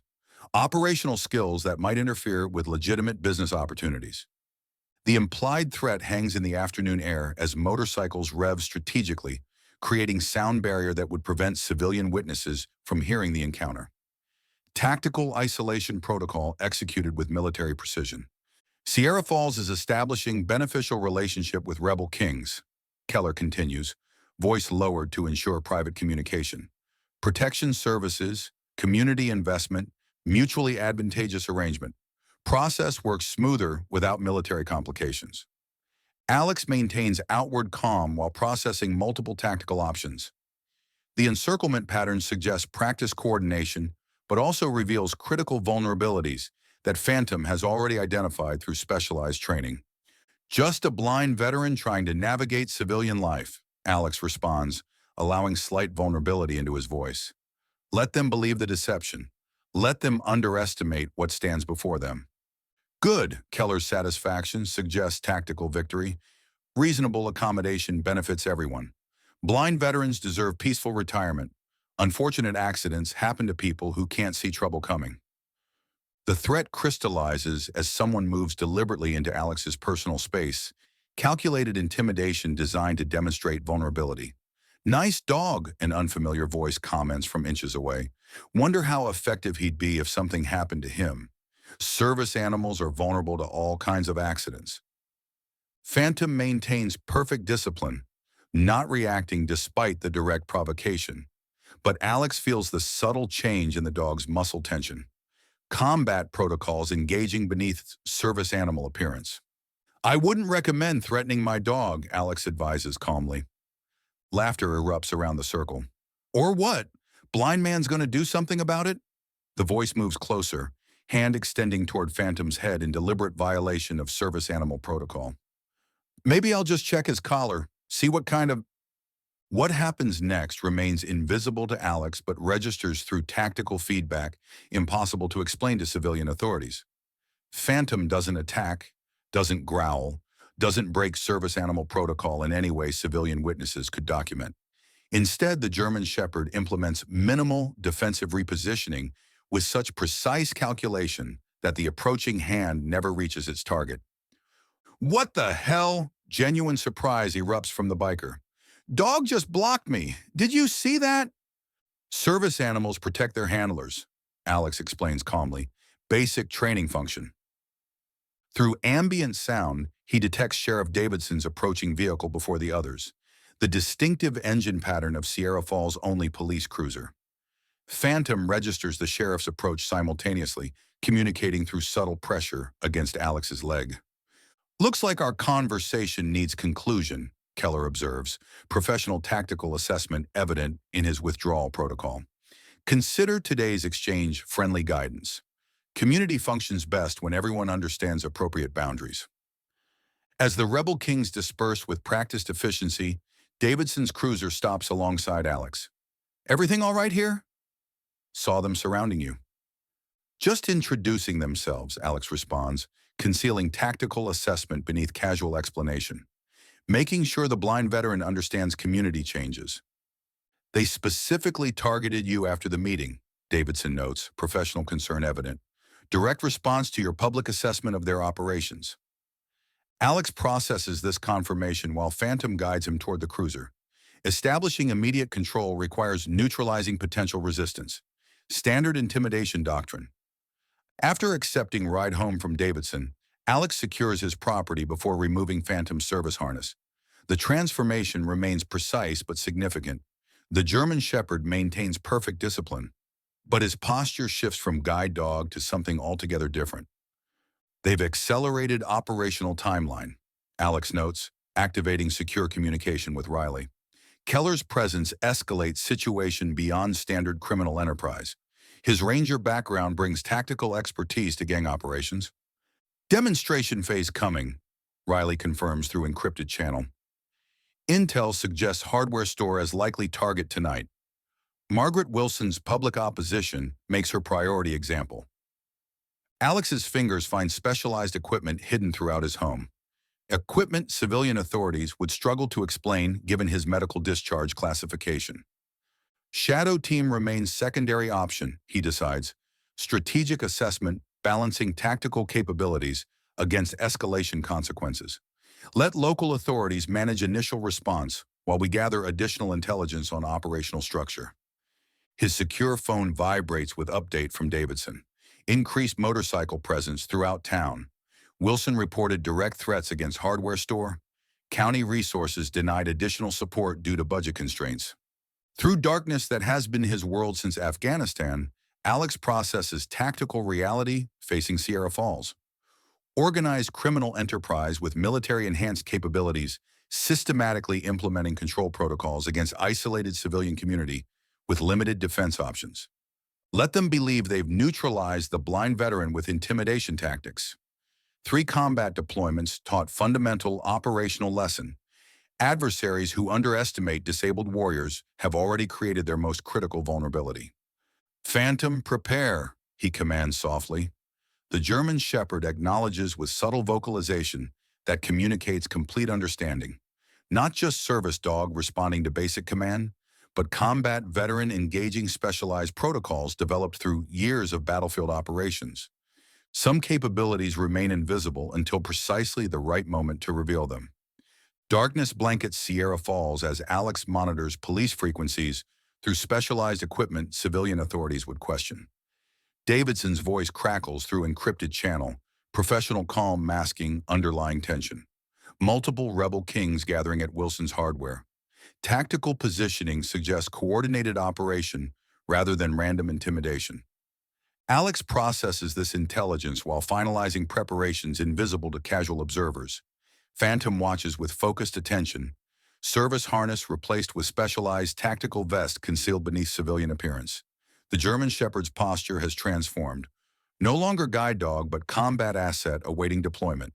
operational skills that might interfere with legitimate business opportunities. The implied threat hangs in the afternoon air as motorcycles rev strategically, creating sound barrier that would prevent civilian witnesses from hearing the encounter. Tactical isolation protocol executed with military precision. Sierra Falls is establishing beneficial relationship with rebel kings, Keller continues, voice lowered to ensure private communication. Protection services, community investment, mutually advantageous arrangement. Process works smoother without military complications. Alex maintains outward calm while processing multiple tactical options. The encirclement pattern suggests practice coordination, but also reveals critical vulnerabilities that Phantom has already identified through specialized training. Just a blind veteran trying to navigate civilian life, Alex responds, allowing slight vulnerability into his voice. Let them believe the deception. Let them underestimate what stands before them. Good, Keller's satisfaction suggests tactical victory. Reasonable accommodation benefits everyone. Blind veterans deserve peaceful retirement. Unfortunate accidents happen to people who can't see trouble coming. The threat crystallizes as someone moves deliberately into Alex's personal space, calculated intimidation designed to demonstrate vulnerability. Nice dog, an unfamiliar voice comments from inches away. Wonder how effective he'd be if something happened to him. Service animals are vulnerable to all kinds of accidents. Phantom maintains perfect discipline, not reacting despite the direct provocation. But Alex feels the subtle change in the dog's muscle tension. Combat protocols engaging beneath service animal appearance. I wouldn't recommend threatening my dog, Alex advises calmly. Laughter erupts around the circle. Or what? Blind man's gonna do something about it? The voice moves closer, hand extending toward Phantom's head in deliberate violation of service animal protocol. Maybe I'll just check his collar, see what kind of... What happens next remains invisible to Alex but registers through tactical feedback, impossible to explain to civilian authorities. Phantom doesn't attack, doesn't growl, doesn't break service animal protocol in any way civilian witnesses could document. Instead, the German Shepherd implements minimal defensive repositioning with such precise calculation that the approaching hand never reaches its target. What the hell? Genuine surprise erupts from the biker. Dog just blocked me. Did you see that? Service animals protect their handlers, Alex explains calmly. Basic training function. Through ambient sound, he detects Sheriff Davidson's approaching vehicle before the others, the distinctive engine pattern of Sierra Falls' only police cruiser. Phantom registers the sheriff's approach simultaneously, communicating through subtle pressure against Alex's leg. Looks like our conversation needs conclusion, Keller observes, professional tactical assessment evident in his withdrawal protocol. Consider today's exchange friendly guidance. Community functions best when everyone understands appropriate boundaries. As the rebel kings disperse with practiced efficiency, Davidson's cruiser stops alongside Alex. Everything all right here? Saw them surrounding you. Just introducing themselves, Alex responds, concealing tactical assessment beneath casual explanation. Making sure the blind veteran understands community changes. They specifically targeted you after the meeting, Davidson notes, professional concern evident. Direct response to your public assessment of their operations. Alex processes this confirmation while Phantom guides him toward the cruiser. Establishing immediate control requires neutralizing potential resistance. Standard intimidation doctrine. After accepting ride home from Davidson, Alex secures his property before removing Phantom's service harness. The transformation remains precise but significant. The German Shepherd maintains perfect discipline, but his posture shifts from guide dog to something altogether different. They've accelerated operational timeline, Alex notes, activating secure communication with Riley. Keller's presence escalates situation beyond standard criminal enterprise. His Ranger background brings tactical expertise to gang operations. Demonstration phase coming, Riley confirms through encrypted channel. Intel suggests hardware store as likely target tonight. Margaret Wilson's public opposition makes her priority example. Alex's fingers find specialized equipment hidden throughout his home. Equipment civilian authorities would struggle to explain given his medical discharge classification. Shadow team remains secondary option, he decides. Strategic assessment, balancing tactical capabilities against escalation consequences. Let local authorities manage initial response while we gather additional intelligence on operational structure. His secure phone vibrates with update from Davidson. Increased motorcycle presence throughout town. Wilson reported direct threats against hardware store. County resources denied additional support due to budget constraints. Through darkness that has been his world since Afghanistan, Alex processes tactical reality facing Sierra Falls. Organized criminal enterprise with military-enhanced capabilities, systematically implementing control protocols against isolated civilian community with limited defense options. Let them believe they've neutralized the blind veteran with intimidation tactics. 3 combat deployments taught fundamental operational lesson. Adversaries who underestimate disabled warriors have already created their most critical vulnerability. Phantom, prepare, he commands softly. The German Shepherd acknowledges with subtle vocalization that communicates complete understanding. Not just service dog responding to basic command, but combat veteran engaging specialized protocols developed through years of battlefield operations. Some capabilities remain invisible until precisely the right moment to reveal them. Darkness blankets Sierra Falls as Alex monitors police frequencies through specialized equipment civilian authorities would question. Davidson's voice crackles through encrypted channel, professional calm masking underlying tension. Multiple rebel kings gathering at Wilson's hardware. Tactical positioning suggests coordinated operation rather than random intimidation. Alex processes this intelligence while finalizing preparations invisible to casual observers. Phantom watches with focused attention. Service harness replaced with specialized tactical vest concealed beneath civilian appearance. The German Shepherd's posture has transformed. No longer guide dog, but combat asset awaiting deployment.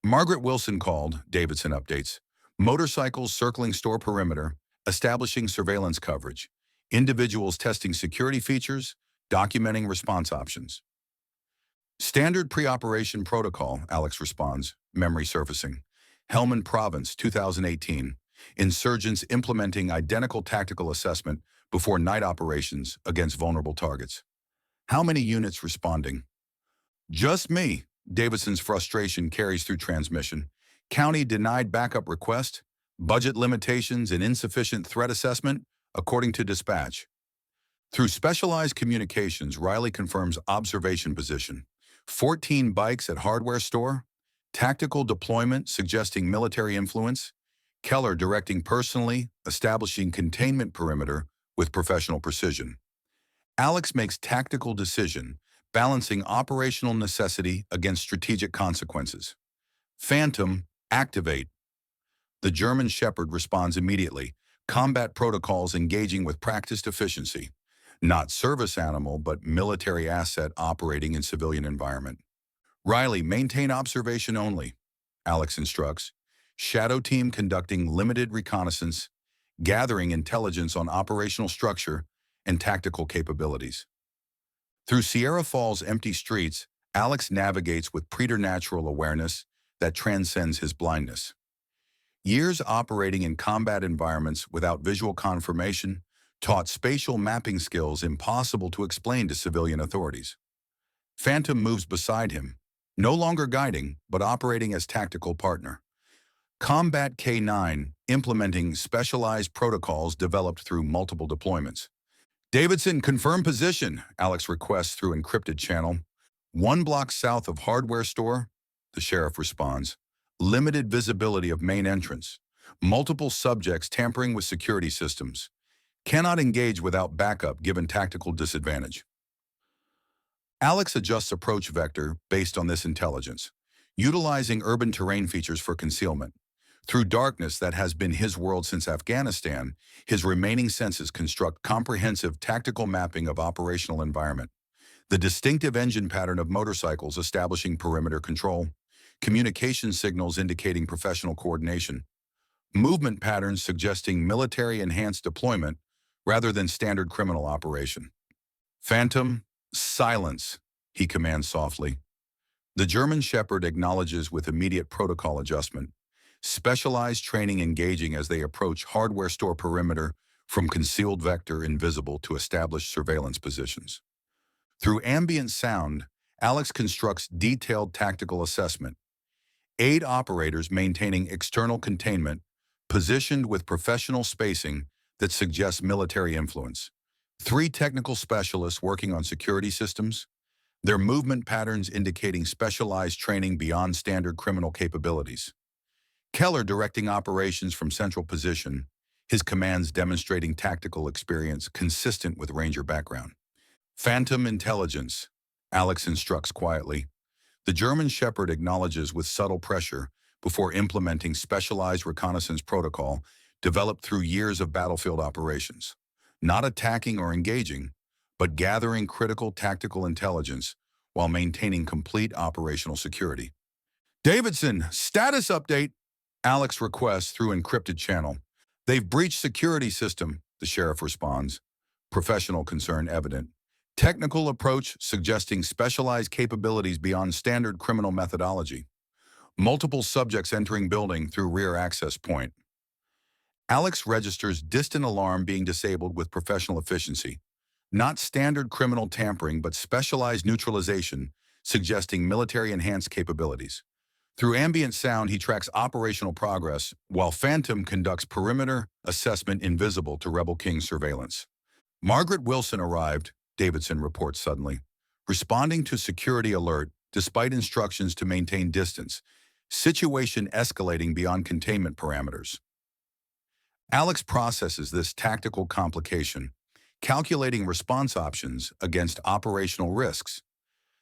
Margaret Wilson called, Davidson updates. Motorcycles circling store perimeter, establishing surveillance coverage. Individuals testing security features, documenting response options. Standard pre-operation protocol, Alex responds, memory surfacing. Helmand Province, 2018. Insurgents implementing identical tactical assessment before night operations against vulnerable targets. How many units responding? Just me. Davidson's frustration carries through transmission. County denied backup request, budget limitations and insufficient threat assessment, according to dispatch. Through specialized communications, Riley confirms observation position. 14 bikes at hardware store. Tactical deployment suggesting military influence. Keller directing personally, establishing containment perimeter with professional precision. Alex makes tactical decision, balancing operational necessity against strategic consequences. Phantom, activate. The German Shepherd responds immediately, combat protocols engaging with practiced efficiency. Not service animal, but military asset operating in civilian environment. Riley, maintain observation only, Alex instructs. Shadow team conducting limited reconnaissance, gathering intelligence on operational structure and tactical capabilities. Through Sierra Falls' empty streets, Alex navigates with preternatural awareness that transcends his blindness. Years operating in combat environments without visual confirmation taught spatial mapping skills impossible to explain to civilian authorities. Phantom moves beside him, no longer guiding, but operating as tactical partner. Combat K9, implementing specialized protocols developed through multiple deployments. Davidson, confirm position, Alex requests through encrypted channel. 1 block south of hardware store, the sheriff responds. Limited visibility of main entrance. Multiple subjects tampering with security systems. Cannot engage without backup given tactical disadvantage. Alex adjusts approach vector based on this intelligence, utilizing urban terrain features for concealment. Through darkness that has been his world since Afghanistan, his remaining senses construct comprehensive tactical mapping of operational environment. The distinctive engine pattern of motorcycles establishing perimeter control, communication signals indicating professional coordination, movement patterns suggesting military-enhanced deployment rather than standard criminal operation. Phantom, silence, he commands softly. The German Shepherd acknowledges with immediate protocol adjustment, specialized training engaging as they approach hardware store perimeter from concealed vector invisible to established surveillance positions. Through ambient sound, Alex constructs detailed tactical assessment. 8 operators maintaining external containment, positioned with professional spacing that suggests military influence. 3 technical specialists working on security systems, their movement patterns indicating specialized training beyond standard criminal capabilities. Keller directing operations from central position, his commands demonstrating tactical experience consistent with Ranger background. Phantom intelligence, Alex instructs quietly. The German Shepherd acknowledges with subtle pressure before implementing specialized reconnaissance protocol developed through years of battlefield operations. Not attacking or engaging, but gathering critical tactical intelligence while maintaining complete operational security. Davidson, status update, Alex requests through encrypted channel. They've breached security system, the sheriff responds. Professional concern evident. Technical approach suggesting specialized capabilities beyond standard criminal methodology. Multiple subjects entering building through rear access point. Alex registers distant alarm being disabled with professional efficiency. Not standard criminal tampering, but specialized neutralization, suggesting military-enhanced capabilities. Through ambient sound, he tracks operational progress, while Phantom conducts perimeter assessment invisible to Rebel King's surveillance. Margaret Wilson arrived, Davidson reports suddenly, responding to security alert despite instructions to maintain distance, situation escalating beyond containment parameters. Alex processes this tactical complication, calculating response options against operational risks.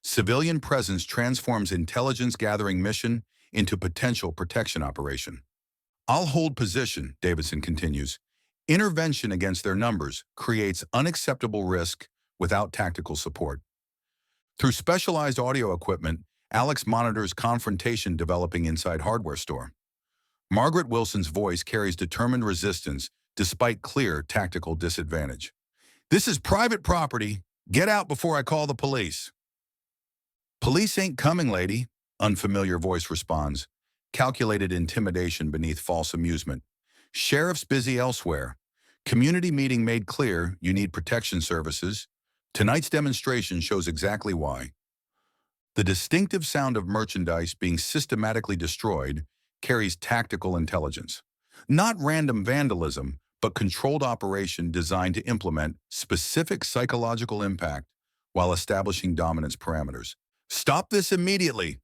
Civilian presence transforms intelligence gathering mission into potential protection operation. I'll hold position, Davidson continues. Intervention against their numbers creates unacceptable risk without tactical support. Through specialized audio equipment, Alex monitors confrontation developing inside hardware store. Margaret Wilson's voice carries determined resistance despite clear tactical disadvantage. This is private property. Get out before I call the police. Police ain't coming, lady, unfamiliar voice responds, calculated intimidation beneath false amusement. Sheriff's busy elsewhere. Community meeting made clear you need protection services. Tonight's demonstration shows exactly why. The distinctive sound of merchandise being systematically destroyed carries tactical intelligence. Not random vandalism, but controlled operation designed to implement specific psychological impact while establishing dominance parameters. Stop this immediately.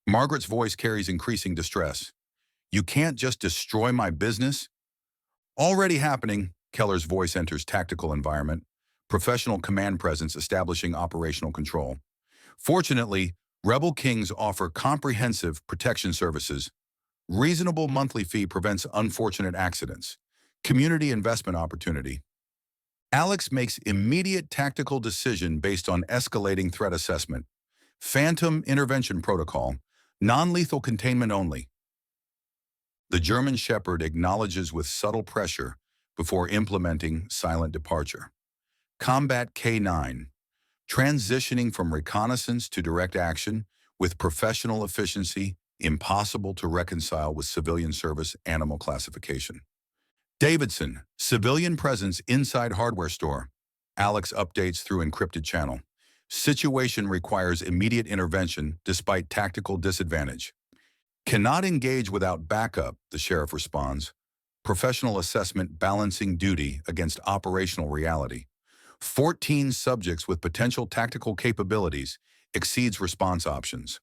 Margaret's voice carries increasing distress. You can't just destroy my business. Already happening, Keller's voice enters tactical environment, professional command presence establishing operational control. Fortunately, Rebel Kings offer comprehensive protection services. Reasonable monthly fee prevents unfortunate accidents. Community investment opportunity. Alex makes immediate tactical decision based on escalating threat assessment. Phantom intervention protocol. Non-lethal containment only. The German Shepherd acknowledges with subtle pressure before implementing silent departure. Combat K9. Transitioning from reconnaissance to direct action with professional efficiency impossible to reconcile with civilian service animal classification. Davidson, civilian presence inside hardware store. Alex updates through encrypted channel. Situation requires immediate intervention despite tactical disadvantage. Cannot engage without backup, the sheriff responds. Professional assessment balancing duty against operational reality. 14 subjects with potential tactical capabilities exceeds response options.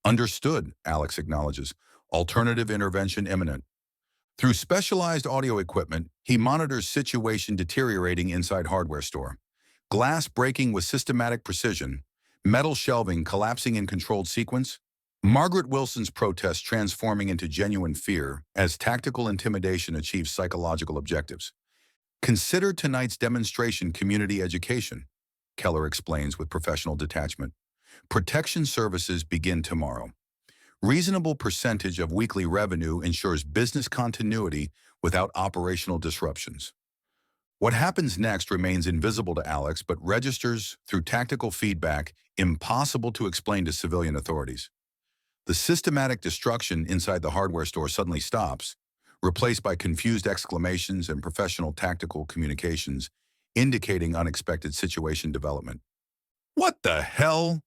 Understood, Alex acknowledges. Alternative intervention imminent. Through specialized audio equipment, he monitors situation deteriorating inside hardware store. Glass breaking with systematic precision, metal shelving collapsing in controlled sequence, Margaret Wilson's protest transforming into genuine fear as tactical intimidation achieves psychological objectives. Consider tonight's demonstration community education, Keller explains with professional detachment. Protection services begin tomorrow. Reasonable percentage of weekly revenue ensures business continuity without operational disruptions. What happens next remains invisible to Alex but registers through tactical feedback impossible to explain to civilian authorities. The systematic destruction inside the hardware store suddenly stops, replaced by confused exclamations and professional tactical communications, indicating unexpected situation development. What the hell?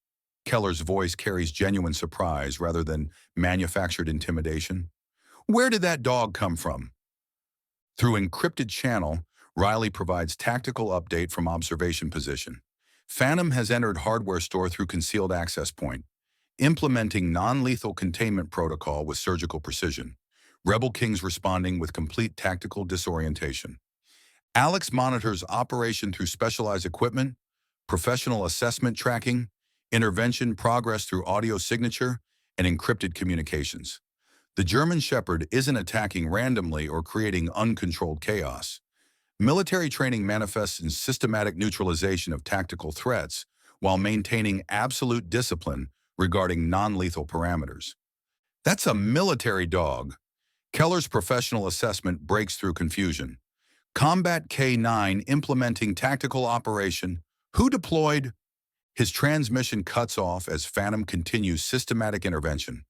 Keller's voice carries genuine surprise rather than manufactured intimidation. Where did that dog come from? Through encrypted channel, Riley provides tactical update from observation position. Phantom has entered hardware store through concealed access point, implementing non-lethal containment protocol with surgical precision. Rebel King's responding with complete tactical disorientation. Alex monitors operation through specialized equipment, professional assessment tracking, intervention progress through audio signature, and encrypted communications. The German Shepherd isn't attacking randomly or creating uncontrolled chaos. Military training manifests in systematic neutralization of tactical threats while maintaining absolute discipline regarding non-lethal parameters. That's a military dog. Keller's professional assessment breaks through confusion. Combat K9 implementing tactical operation. Who deployed? His transmission cuts off as Phantom continues systematic intervention.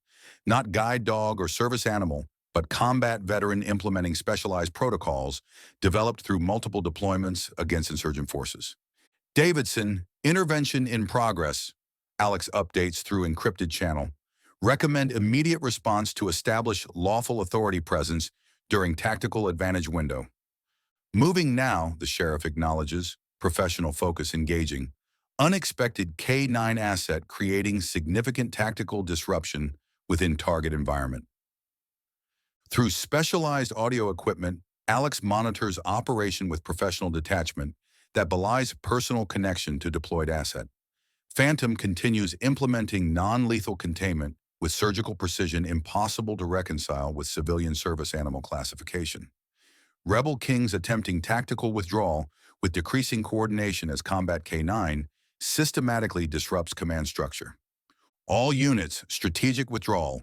Not guide dog or service animal, but combat veteran implementing specialized protocols developed through multiple deployments against insurgent forces. Davidson, intervention in progress. Alex updates through encrypted channel. Recommend immediate response to establish lawful authority presence during tactical advantage window. Moving now, the sheriff acknowledges, professional focus engaging. Unexpected K9 asset creating significant tactical disruption within target environment. Through specialized audio equipment, Alex monitors operation with professional detachment that belies personal connection to deployed asset. Phantom continues implementing non-lethal containment with surgical precision impossible to reconcile with civilian service animal classification. Rebel Kings attempting tactical withdrawal with decreasing coordination as Combat K9 systematically disrupts command structure. All units, strategic withdrawal,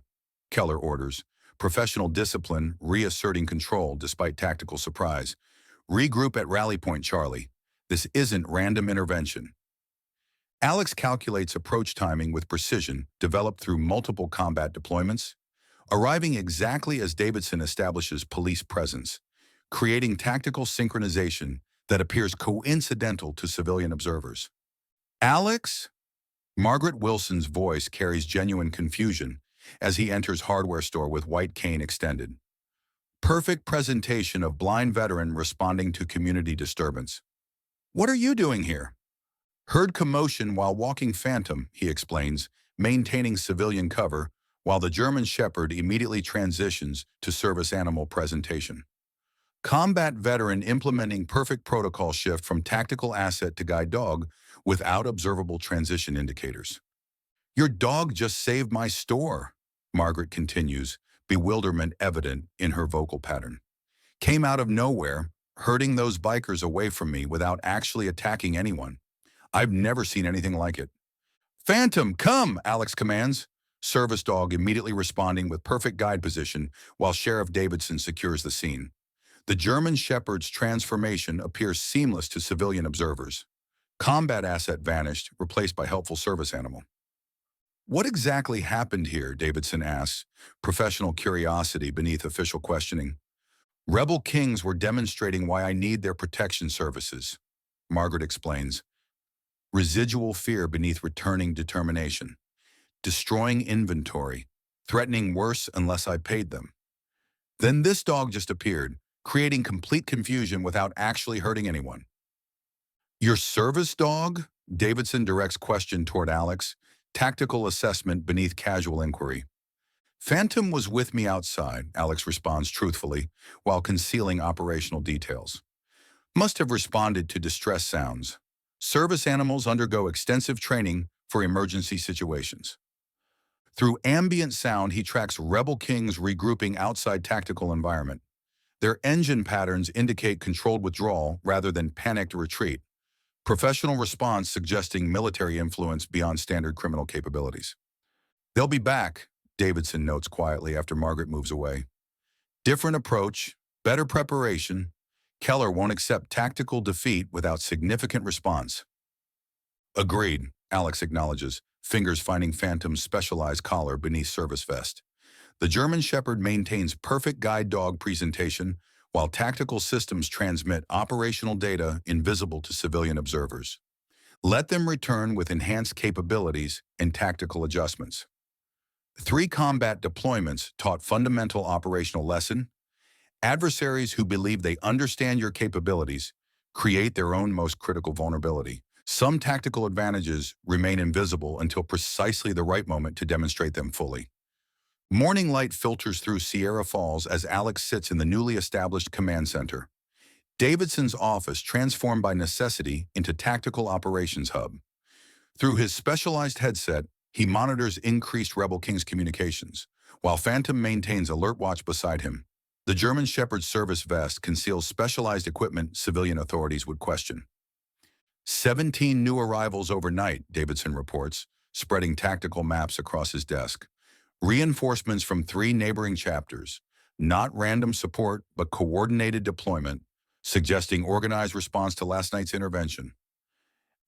Keller orders. Professional discipline, reasserting control despite tactical surprise. Regroup at Rally Point Charlie. This isn't random intervention. Alex calculates approach timing with precision developed through multiple combat deployments, arriving exactly as Davidson establishes police presence, creating tactical synchronization that appears coincidental to civilian observers. Alex? Margaret Wilson's voice carries genuine confusion as he enters hardware store with white cane extended. Perfect presentation of blind veteran responding to community disturbance. What are you doing here? Heard commotion while walking Phantom, he explains, maintaining civilian cover, while the German Shepherd immediately transitions to service animal presentation. Combat veteran implementing perfect protocol shift from tactical asset to guide dog without observable transition indicators. Your dog just saved my store, Margaret continues, bewilderment evident in her vocal pattern. Came out of nowhere, herding those bikers away from me without actually attacking anyone. I've never seen anything like it. Phantom, come, Alex commands. Service dog immediately responding with perfect guide position while Sheriff Davidson secures the scene. The German Shepherd's transformation appears seamless to civilian observers. Combat asset vanished, replaced by helpful service animal. What exactly happened here, Davidson asks, professional curiosity beneath official questioning. Rebel kings were demonstrating why I need their protection services. Margaret explains. Residual fear beneath returning determination. Destroying inventory. Threatening worse unless I paid them. Then this dog just appeared, creating complete confusion without actually hurting anyone. Your service dog? Davidson directs question toward Alex, tactical assessment beneath casual inquiry. Phantom was with me outside, Alex responds truthfully, while concealing operational details. Must have responded to distress sounds. Service animals undergo extensive training for emergency situations. Through ambient sound, he tracks Rebel Kings regrouping outside tactical environment. Their engine patterns indicate controlled withdrawal rather than panicked retreat. Professional response suggesting military influence beyond standard criminal capabilities. They'll be back, Davidson notes quietly after Margaret moves away. Different approach, better preparation. Keller won't accept tactical defeat without significant response. Agreed, Alex acknowledges, fingers finding Phantom's specialized collar beneath service vest. The German Shepherd maintains perfect guide dog presentation, while tactical systems transmit operational data invisible to civilian observers. Let them return with enhanced capabilities and tactical adjustments. 3 combat deployments taught fundamental operational lesson. Adversaries who believe they understand your capabilities create their own most critical vulnerability. Some tactical advantages remain invisible until precisely the right moment to demonstrate them fully. Morning light filters through Sierra Falls as Alex sits in the newly established command center. Davidson's office transformed by necessity into tactical operations hub. Through his specialized headset, he monitors increased Rebel King's communications, while Phantom maintains alert watch beside him. The German Shepherd's service vest conceals specialized equipment civilian authorities would question. 17 new arrivals overnight, Davidson reports, spreading tactical maps across his desk. Reinforcements from 3 neighboring chapters, not random support but coordinated deployment, suggesting organized response to last night's intervention.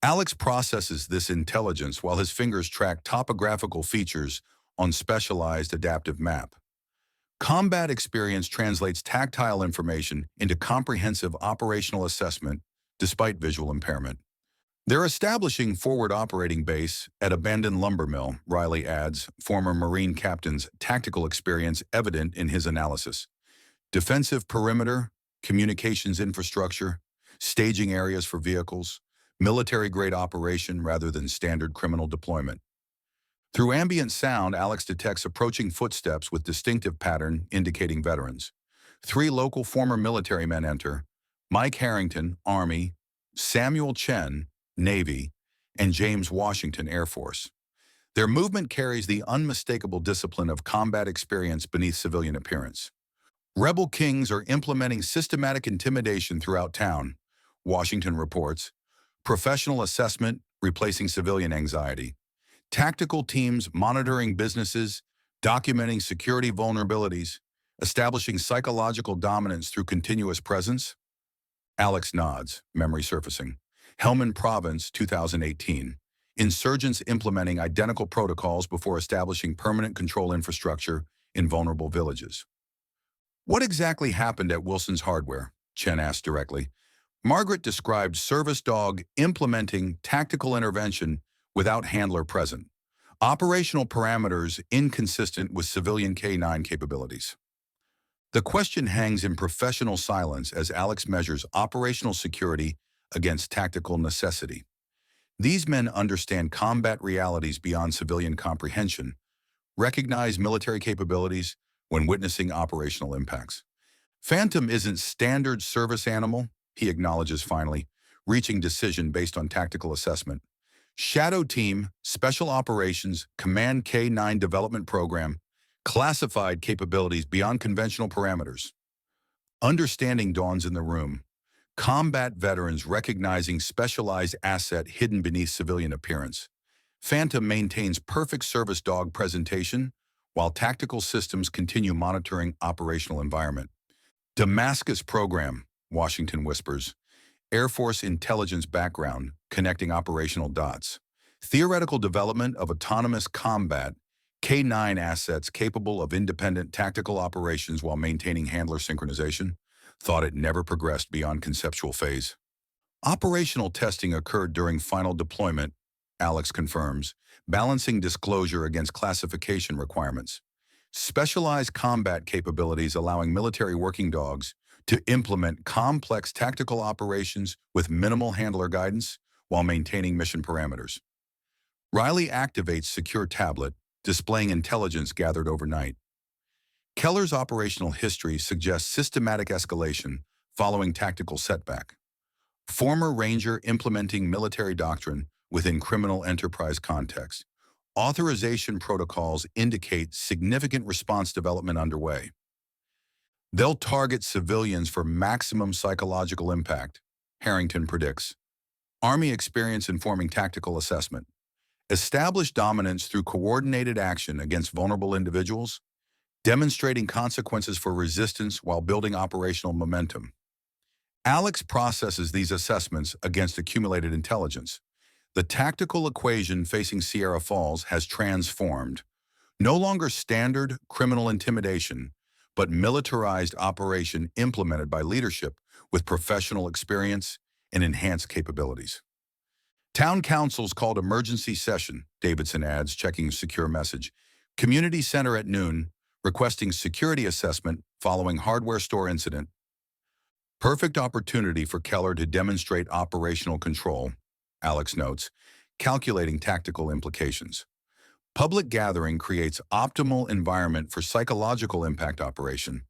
Alex processes this intelligence while his fingers track topographical features on specialized adaptive map. Combat experience translates tactile information into comprehensive operational assessment despite visual impairment. They're establishing forward operating base at abandoned lumber mill, Riley adds, former Marine captain's tactical experience evident in his analysis. Defensive perimeter, communications infrastructure, staging areas for vehicles, military-grade operation rather than standard criminal deployment. Through ambient sound, Alex detects approaching footsteps with distinctive pattern indicating veterans. 3 local former military men enter: Mike Harrington, Army; Samuel Chen, Navy; and James Washington, Air Force. Their movement carries the unmistakable discipline of combat experience beneath civilian appearance. Rebel Kings are implementing systematic intimidation throughout town, Washington reports. Professional assessment replacing civilian anxiety. Tactical teams monitoring businesses, documenting security vulnerabilities, establishing psychological dominance through continuous presence. Alex nods, memory surfacing. Helmand Province, 2018. Insurgents implementing identical protocols before establishing permanent control infrastructure in vulnerable villages. What exactly happened at Wilson's Hardware? Chen asked directly. Margaret described service dog implementing tactical intervention without handler present. Operational parameters inconsistent with civilian K9 capabilities. The question hangs in professional silence as Alex measures operational security against tactical necessity. These men understand combat realities beyond civilian comprehension, recognize military capabilities when witnessing operational impacts. Phantom isn't standard service animal, he acknowledges finally, reaching decision based on tactical assessment. Shadow Team, Special Operations, Command K9 Development Program, classified capabilities beyond conventional parameters. Understanding dawns in the room. Combat veterans recognizing specialized asset hidden beneath civilian appearance. Phantom maintains perfect service dog presentation, while tactical systems continue monitoring operational environment. Damascus Program, Washington whispers. Air Force intelligence background, connecting operational dots. Theoretical development of autonomous combat, K9 assets capable of independent tactical operations while maintaining handler synchronization. thought it never progressed beyond conceptual phase. Operational testing occurred during final deployment, Alex confirms, balancing disclosure against classification requirements. Specialized combat capabilities allowing military working dogs to implement complex tactical operations with minimal handler guidance while maintaining mission parameters. Riley activates secure tablet, displaying intelligence gathered overnight. Keller's operational history suggests systematic escalation following tactical setback. Former Ranger implementing military doctrine within criminal enterprise context. Authorization protocols indicate significant response development underway. They'll target civilians for maximum psychological impact, Harrington predicts. Army experience informing tactical assessment. Establish dominance through coordinated action against vulnerable individuals, demonstrating consequences for resistance while building operational momentum. Alex processes these assessments against accumulated intelligence. The tactical equation facing Sierra Falls has transformed. No longer standard criminal intimidation, but militarized operation implemented by leadership with professional experience and enhanced capabilities. Town councils called emergency session, Davidson adds, checking secure message. Community center at noon, requesting security assessment following hardware store incident. Perfect opportunity for Keller to demonstrate operational control, Alex notes, calculating tactical implications. Public gathering creates optimal environment for psychological impact operation.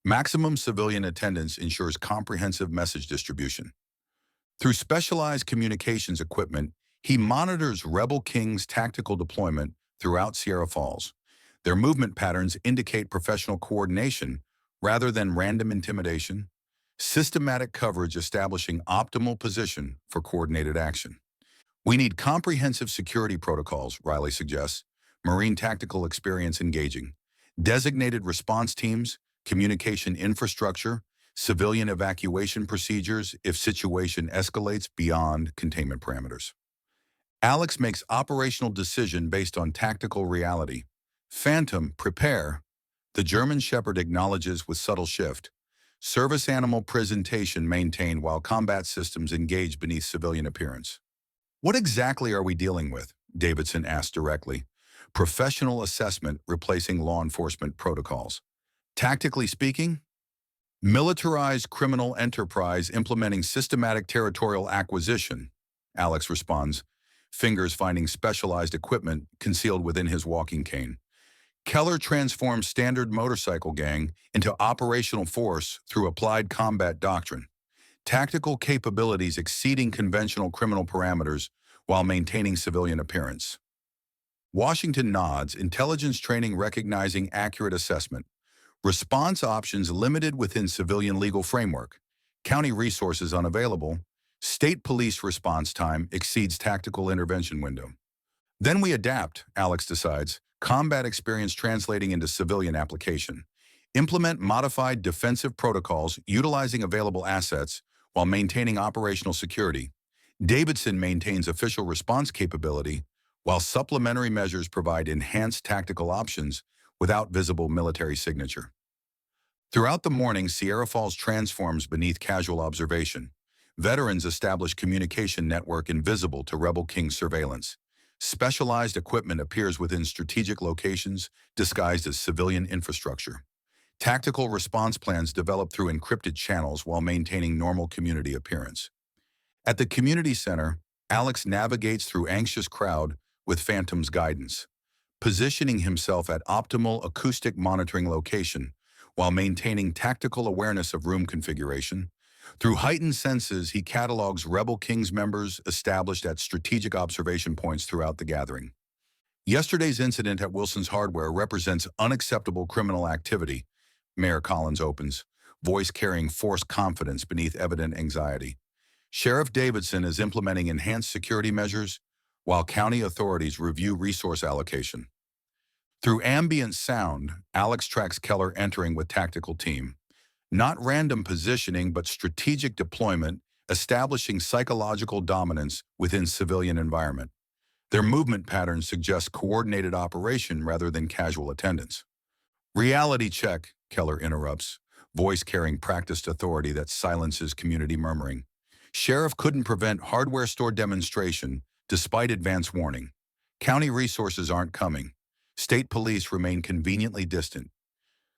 Maximum civilian attendance ensures comprehensive message distribution. Through specialized communications equipment, he monitors Rebel King's tactical deployment throughout Sierra Falls. Their movement patterns indicate professional coordination rather than random intimidation. Systematic coverage establishing optimal position for coordinated action. We need comprehensive security protocols, Riley suggests, Marine tactical experience engaging, designated response teams, communication infrastructure, civilian evacuation procedures if situation escalates beyond containment parameters. Alex makes operational decision based on tactical reality. Phantom, prepare. The German Shepherd acknowledges with subtle shift. Service animal presentation maintained while combat systems engage beneath civilian appearance. What exactly are we dealing with? Davidson asked directly. Professional assessment replacing law enforcement protocols. Tactically speaking, militarized criminal enterprise implementing systematic territorial acquisition, Alex responds, fingers finding specialized equipment concealed within his walking cane. Keller transforms standard motorcycle gang into operational force through applied combat doctrine. Tactical capabilities exceeding conventional criminal parameters while maintaining civilian appearance. Washington nods, intelligence training recognizing accurate assessment. Response options limited within civilian legal framework. County resources unavailable. State police response time exceeds tactical intervention window. Then we adapt, Alex decides, combat experience translating into civilian application. Implement modified defensive protocols utilizing available assets while maintaining operational security. Davidson maintains official response capability while supplementary measures provide enhanced tactical options without visible military signature. Throughout the morning, Sierra Falls transforms beneath casual observation. Veterans establish communication network invisible to Rebel King surveillance. Specialized equipment appears within strategic locations disguised as civilian infrastructure. Tactical response plans develop through encrypted channels while maintaining normal community appearance. At the community center, Alex navigates through anxious crowd with Phantom's guidance, positioning himself at optimal acoustic monitoring location while maintaining tactical awareness of room configuration. Through heightened senses, he catalogs Rebel King's members established at strategic observation points throughout the gathering. Yesterday's incident at Wilson's Hardware represents unacceptable criminal activity, Mayor Collins opens, voice carrying forced confidence beneath evident anxiety. Sheriff Davidson is implementing enhanced security measures, while county authorities review resource allocation. Through ambient sound, Alex tracks Keller entering with tactical team. Not random positioning, but strategic deployment, establishing psychological dominance within civilian environment. Their movement patterns suggest coordinated operation rather than casual attendance. Reality check, Keller interrupts. voice carrying practiced authority that silences community murmuring. Sheriff couldn't prevent hardware store demonstration despite advance warning. County resources aren't coming. State police remain conveniently distant.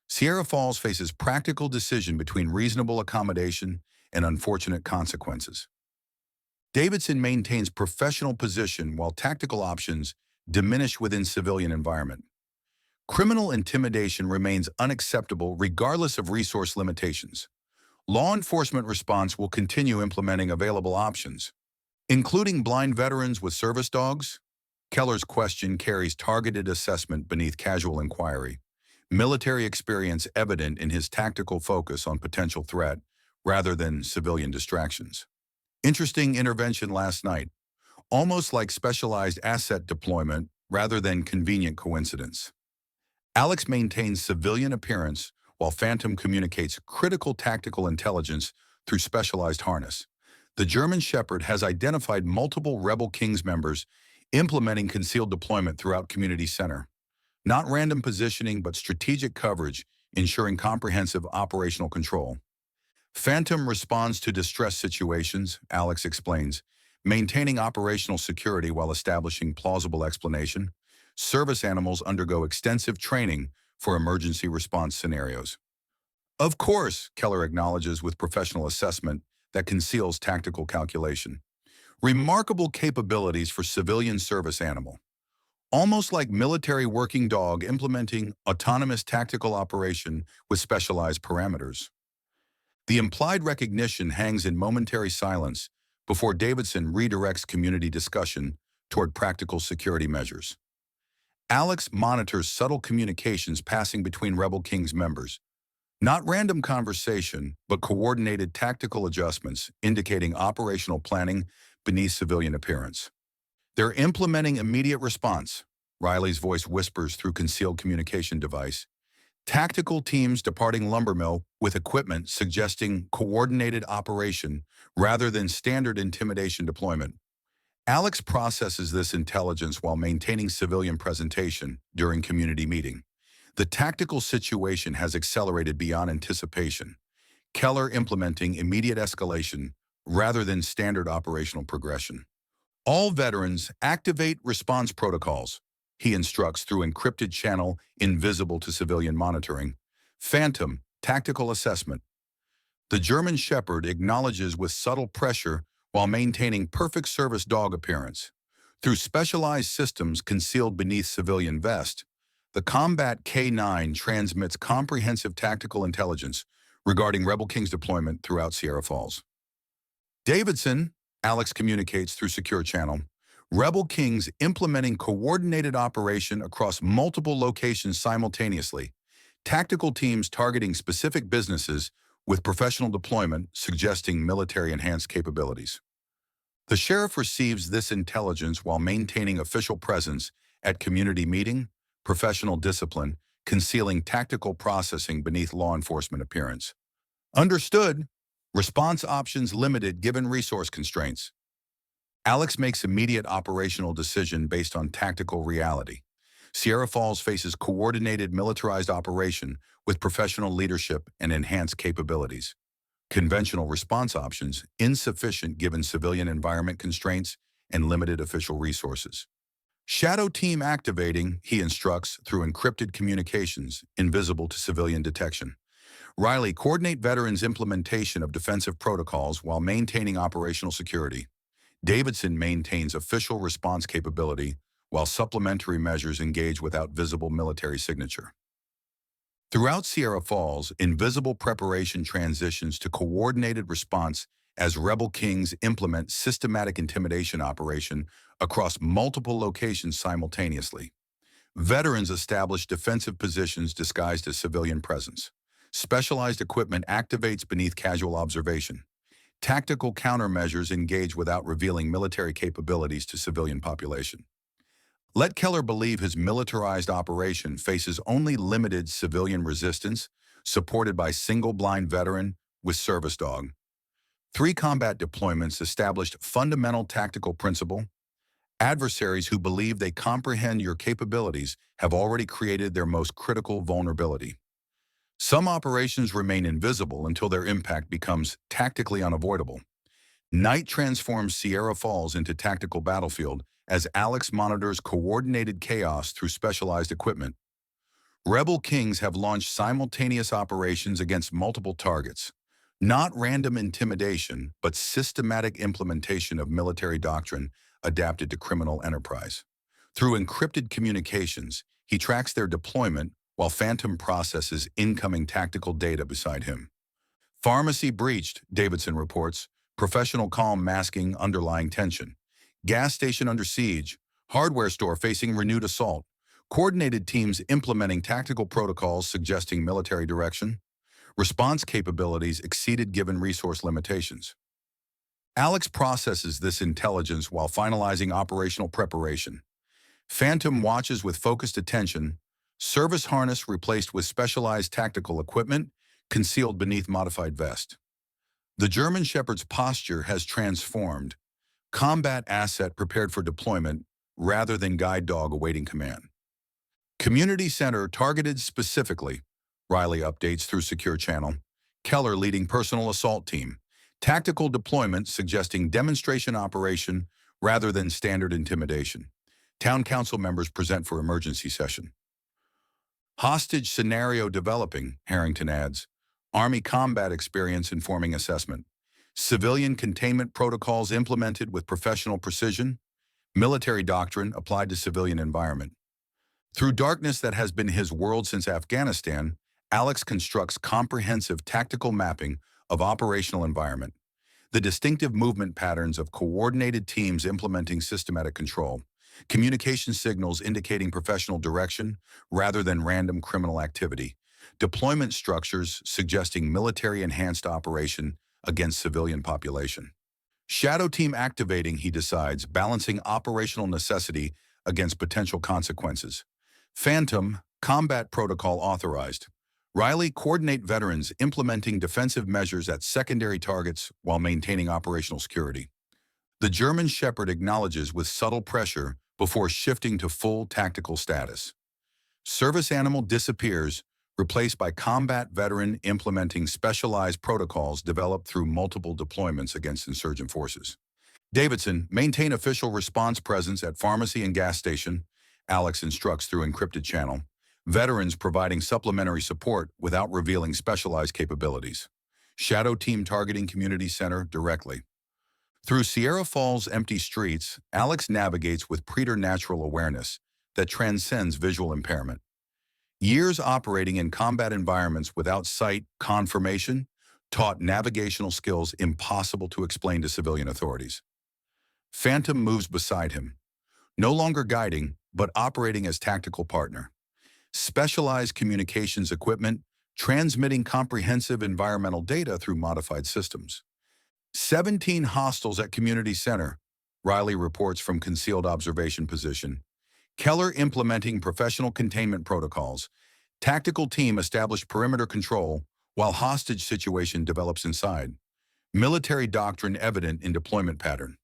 Sierra Falls faces practical decision between reasonable accommodation and unfortunate consequences. Davidson maintains professional position while tactical options diminish within civilian environment. Criminal intimidation remains unacceptable regardless of resource limitations. Law enforcement response will continue implementing available options, including blind veterans with service dogs. Keller's question carries targeted assessment beneath casual inquiry. Military experience evident in his tactical focus on potential threat rather than civilian distractions. Interesting intervention last night, almost like specialized asset deployment rather than convenient coincidence. Alex maintains civilian appearance while Phantom communicates critical tactical intelligence through specialized harness. The German Shepherd has identified multiple Rebel Kings members implementing concealed deployment throughout Community Center. Not random positioning, but strategic coverage, ensuring comprehensive operational control. Phantom responds to distress situations, Alex explains, maintaining operational security while establishing plausible explanation. Service animals undergo extensive training for emergency response scenarios. Of course, Keller acknowledges with professional assessment that conceals tactical calculation. Remarkable capabilities for civilian service animal. Almost like military working dog implementing autonomous tactical operation with specialized parameters. The implied recognition hangs in momentary silence before Davidson redirects community discussion toward practical security measures. Alex monitors subtle communications passing between Rebel Kings members. Not random conversation, but coordinated tactical adjustments indicating operational planning beneath civilian appearance. They're implementing immediate response, Riley's voice whispers through concealed communication device. Tactical teams departing lumber mill with equipment suggesting coordinated operation rather than standard intimidation deployment. Alex processes this intelligence while maintaining civilian presentation during community meeting. The tactical situation has accelerated beyond anticipation. Keller implementing immediate escalation rather than standard operational progression. All veterans activate response protocols, he instructs through encrypted channel invisible to civilian monitoring. Phantom, tactical assessment. The German Shepherd acknowledges with subtle pressure while maintaining perfect service dog appearance. Through specialized systems concealed beneath civilian vest, the Combat K9 transmits comprehensive tactical intelligence regarding Rebel Kings deployment throughout Sierra Falls. Davidson, Alex communicates through secure channel, Rebel Kings implementing coordinated operation across multiple locations simultaneously. Tactical teams targeting specific businesses with professional deployment suggesting military-enhanced capabilities. The sheriff receives this intelligence while maintaining official presence at community meeting, professional discipline, concealing tactical processing beneath law enforcement appearance. Understood. Response options limited given resource constraints. Alex makes immediate operational decision based on tactical reality. Sierra Falls faces coordinated militarized operation with professional leadership and enhanced capabilities. Conventional response options insufficient given civilian environment constraints and limited official resources. Shadow team activating, he instructs, through encrypted communications, invisible to civilian detection. Riley coordinate veterans' implementation of defensive protocols while maintaining operational security. Davidson maintains official response capability while supplementary measures engage without visible military signature. Throughout Sierra Falls, invisible preparation transitions to coordinated response as Rebel Kings implement systematic intimidation operation across multiple locations simultaneously. Veterans establish defensive positions disguised as civilian presence. Specialized equipment activates beneath casual observation. Tactical countermeasures engage without revealing military capabilities to civilian population. Let Keller believe his militarized operation faces only limited civilian resistance, supported by single blind veteran with service dog. 3 combat deployments established fundamental tactical principle. Adversaries who believe they comprehend your capabilities have already created their most critical vulnerability. Some operations remain invisible until their impact becomes tactically unavoidable. Night transforms Sierra Falls into tactical battlefield as Alex monitors coordinated chaos through specialized equipment. Rebel Kings have launched simultaneous operations against multiple targets. Not random intimidation, but systematic implementation of military doctrine adapted to criminal enterprise. Through encrypted communications, he tracks their deployment while Phantom processes incoming tactical data beside him. Pharmacy breached, Davidson reports, professional calm masking underlying tension. Gas station under siege, hardware store facing renewed assault. Coordinated teams implementing tactical protocols suggesting military direction. Response capabilities exceeded given resource limitations. Alex processes this intelligence while finalizing operational preparation. Phantom watches with focused attention, service harness replaced with specialized tactical equipment, concealed beneath modified vest. The German Shepherd's posture has transformed, combat asset prepared for deployment rather than guide dog awaiting command. Community center targeted specifically, Riley updates through secure channel. Keller leading personal assault team. Tactical deployment suggesting demonstration operation rather than standard intimidation. Town council members present for emergency session. Hostage scenario developing, Harrington adds. Army combat experience informing assessment. Civilian containment protocols implemented with professional precision. Military doctrine applied to civilian environment. Through darkness that has been his world since Afghanistan, Alex constructs comprehensive tactical mapping of operational environment. The distinctive movement patterns of coordinated teams implementing systematic control. Communication signals indicating professional direction rather than random criminal activity. Deployment structures suggesting military-enhanced operation against civilian population. Shadow team activating, he decides, balancing operational necessity against potential consequences. Phantom, combat protocol authorized. Riley coordinate veterans implementing defensive measures at secondary targets while maintaining operational security. The German Shepherd acknowledges with subtle pressure before shifting to full tactical status. Service animal disappears, replaced by combat veteran implementing specialized protocols developed through multiple deployments against insurgent forces. Davidson, maintain official response presence at pharmacy and gas station. Alex instructs through encrypted channel. Veterans providing supplementary support without revealing specialized capabilities. Shadow team targeting community center directly. Through Sierra Falls' empty streets, Alex navigates with preternatural awareness that transcends visual impairment. Years operating in combat environments without sight confirmation taught navigational skills impossible to explain to civilian authorities. Phantom moves beside him, no longer guiding, but operating as tactical partner. Specialized communications equipment, transmitting comprehensive environmental data through modified systems. 17 hostiles at community center, Riley reports from concealed observation position. Keller implementing professional containment protocols. Tactical team established perimeter control while hostage situation develops inside. Military doctrine evident in deployment pattern.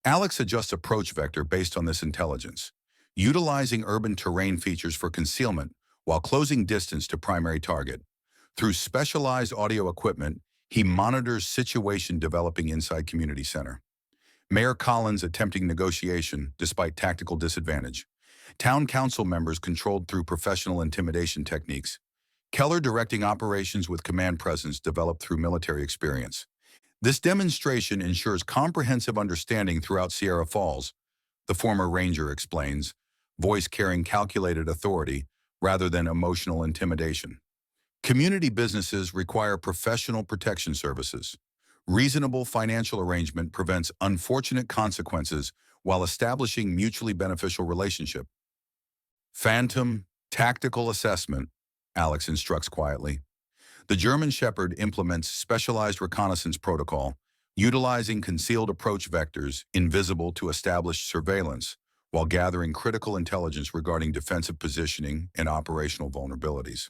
Alex adjusts approach vector based on this intelligence, utilizing urban terrain features for concealment while closing distance to primary target. Through specialized audio equipment, he monitors situation developing inside community center. Mayor Collins attempting negotiation despite tactical disadvantage. Town council members controlled through professional intimidation techniques. Keller directing operations with command presence developed through military experience. This demonstration ensures comprehensive understanding throughout Sierra Falls, the former ranger explains, voice carrying calculated authority rather than emotional intimidation. Community businesses require professional protection services. Reasonable financial arrangement prevents unfortunate consequences while establishing mutually beneficial relationship. Phantom, tactical assessment, Alex instructs quietly. The German Shepherd implements specialized reconnaissance protocol, utilizing concealed approach vectors invisible to establish surveillance while gathering critical intelligence regarding defensive positioning and operational vulnerabilities.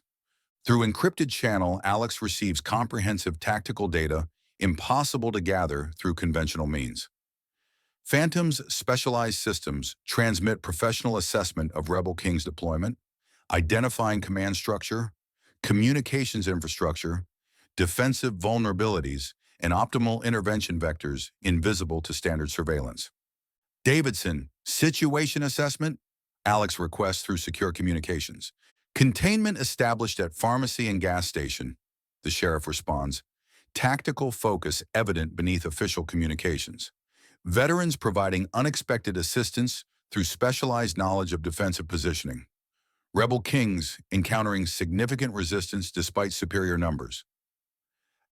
Through encrypted channel, Alex receives comprehensive tactical data impossible to gather through conventional means. Phantom's specialized systems transmit professional assessment of Rebel King's deployment, identifying command structure, communications infrastructure, defensive vulnerabilities, and optimal intervention vectors invisible to standard surveillance. Davidson, situation assessment. Alex requests through secure communications. Containment established at pharmacy and gas station. The sheriff responds. Tactical focus evident beneath official communications. Veterans providing unexpected assistance through specialized knowledge of defensive positioning. Rebel kings encountering significant resistance despite superior numbers.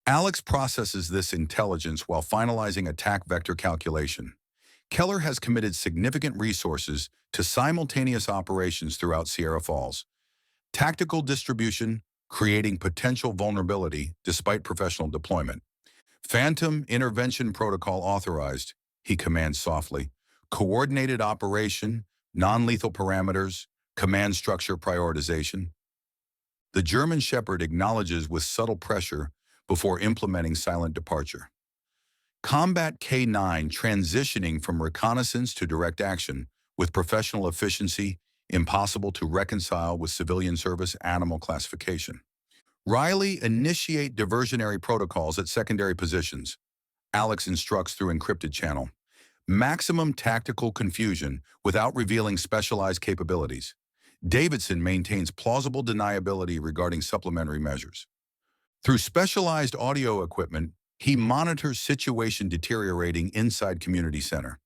Alex processes this intelligence while finalizing attack vector calculation. Keller has committed significant resources to simultaneous operations throughout Sierra Falls. Tactical distribution, creating potential vulnerability despite professional deployment. Phantom intervention protocol authorized, he commands softly. Coordinated operation, non-lethal parameters, command structure prioritization. The German Shepherd acknowledges with subtle pressure before implementing silent departure. Combat K9 transitioning from reconnaissance to direct action with professional efficiency impossible to reconcile with civilian service animal classification. Riley initiate diversionary protocols at secondary positions. Alex instructs through encrypted channel. Maximum tactical confusion without revealing specialized capabilities. Davidson maintains plausible deniability regarding supplementary measures. Through specialized audio equipment, he monitors situation deteriorating inside community center.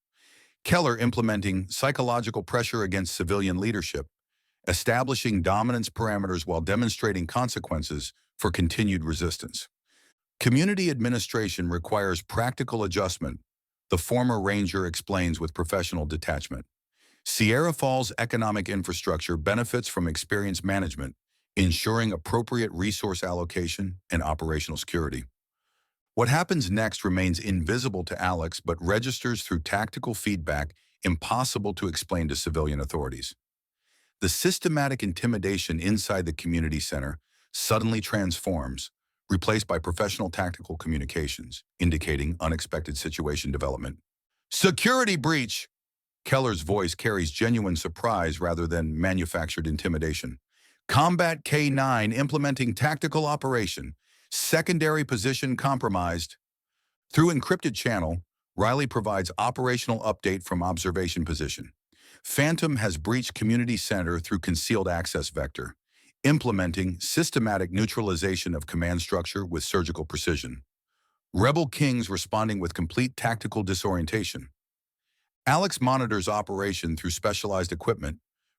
Keller implementing psychological pressure against civilian leadership, establishing dominance parameters while demonstrating consequences for continued resistance. Community administration requires practical adjustment, the former ranger explains with professional detachment. Sierra Falls economic infrastructure benefits from experienced management, ensuring appropriate resource allocation and operational security. What happens next remains invisible to Alex but registers through tactical feedback impossible to explain to civilian authorities. The systematic intimidation inside the community center suddenly transforms, replaced by professional tactical communications, indicating unexpected situation development. Security breach! Keller's voice carries genuine surprise rather than manufactured intimidation. Combat K9 implementing tactical operation. Secondary position compromised. Through encrypted channel, Riley provides operational update from observation position. Phantom has breached community center through concealed access vector, implementing systematic neutralization of command structure with surgical precision. Rebel Kings responding with complete tactical disorientation. Alex monitors operation through specialized equipment,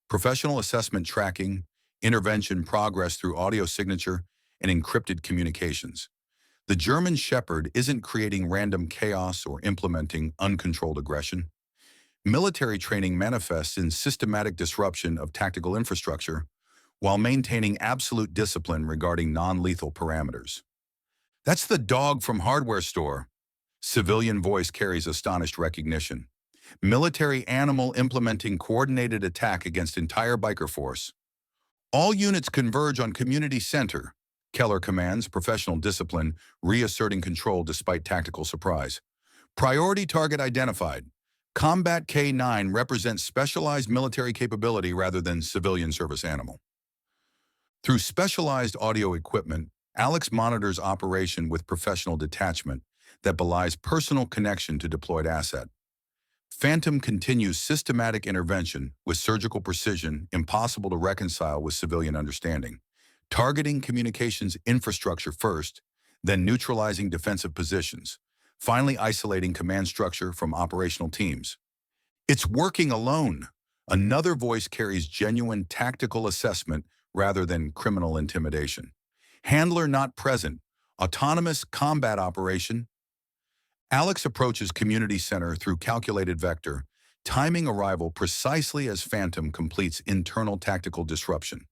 professional assessment tracking, intervention progress through audio signature, and encrypted communications. The German Shepherd isn't creating random chaos or implementing uncontrolled aggression. Military training manifests in systematic disruption of tactical infrastructure while maintaining absolute discipline regarding non-lethal parameters. That's the dog from hardware store. Civilian voice carries astonished recognition. Military animal implementing coordinated attack against entire biker force. All units converge on community center. Keller commands professional discipline, reasserting control despite tactical surprise. Priority target identified. Combat K9 represents specialized military capability rather than civilian service animal. Through specialized audio equipment, Alex monitors operation with professional detachment that belies personal connection to deployed asset. Phantom continues systematic intervention with surgical precision impossible to reconcile with civilian understanding, targeting communications infrastructure first, then neutralizing defensive positions, finally isolating command structure from operational teams. It's working alone. Another voice carries genuine tactical assessment rather than criminal intimidation. Handler not present. Autonomous combat operation. Alex approaches community center through calculated vector, timing arrival precisely as Phantom completes internal tactical disruption.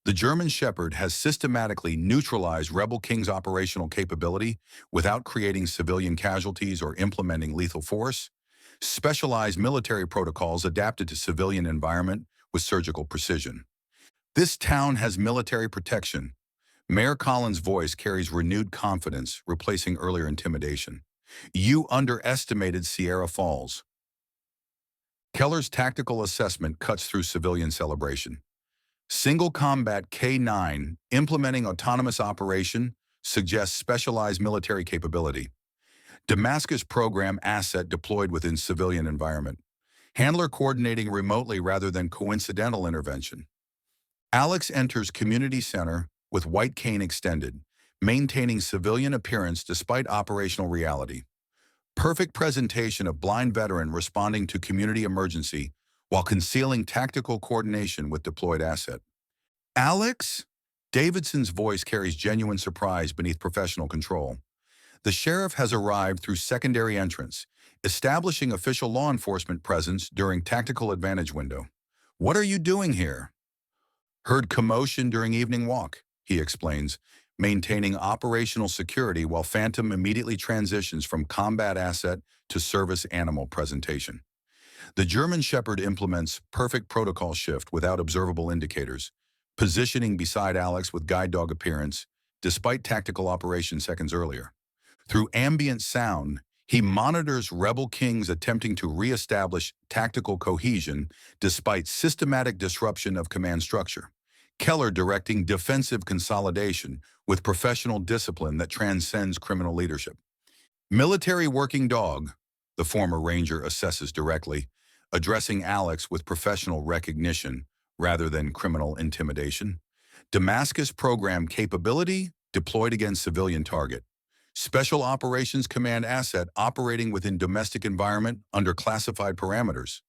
The German Shepherd has systematically neutralized Rebel King's operational capability without creating civilian casualties or implementing lethal force. Specialized military protocols adapted to civilian environment with surgical precision. This town has military protection. Mayor Collins' voice carries renewed confidence, replacing earlier intimidation. You underestimated Sierra Falls. Keller's tactical assessment cuts through civilian celebration. Single Combat K9, implementing autonomous operation, suggests specialized military capability. Damascus program asset deployed within civilian environment. Handler coordinating remotely rather than coincidental intervention. Alex enters community center with white cane extended, maintaining civilian appearance despite operational reality. Perfect presentation of blind veteran responding to community emergency while concealing tactical coordination with deployed asset. Alex? Davidson's voice carries genuine surprise beneath professional control. The sheriff has arrived through secondary entrance, establishing official law enforcement presence during tactical advantage window. What are you doing here? Heard commotion during evening walk, he explains, maintaining operational security while Phantom immediately transitions from combat asset to service animal presentation. The German Shepherd implements perfect protocol shift without observable indicators, positioning beside Alex with guide dog appearance, despite tactical operation seconds earlier. Through ambient sound, he monitors rebel kings attempting to reestablish tactical cohesion despite systematic disruption of command structure. Keller directing defensive consolidation with professional discipline that transcends criminal leadership. Military working dog, the former ranger assesses directly, addressing Alex with professional recognition rather than criminal intimidation. Damascus program capability deployed against civilian target. Special Operations Command asset operating within domestic environment under classified parameters.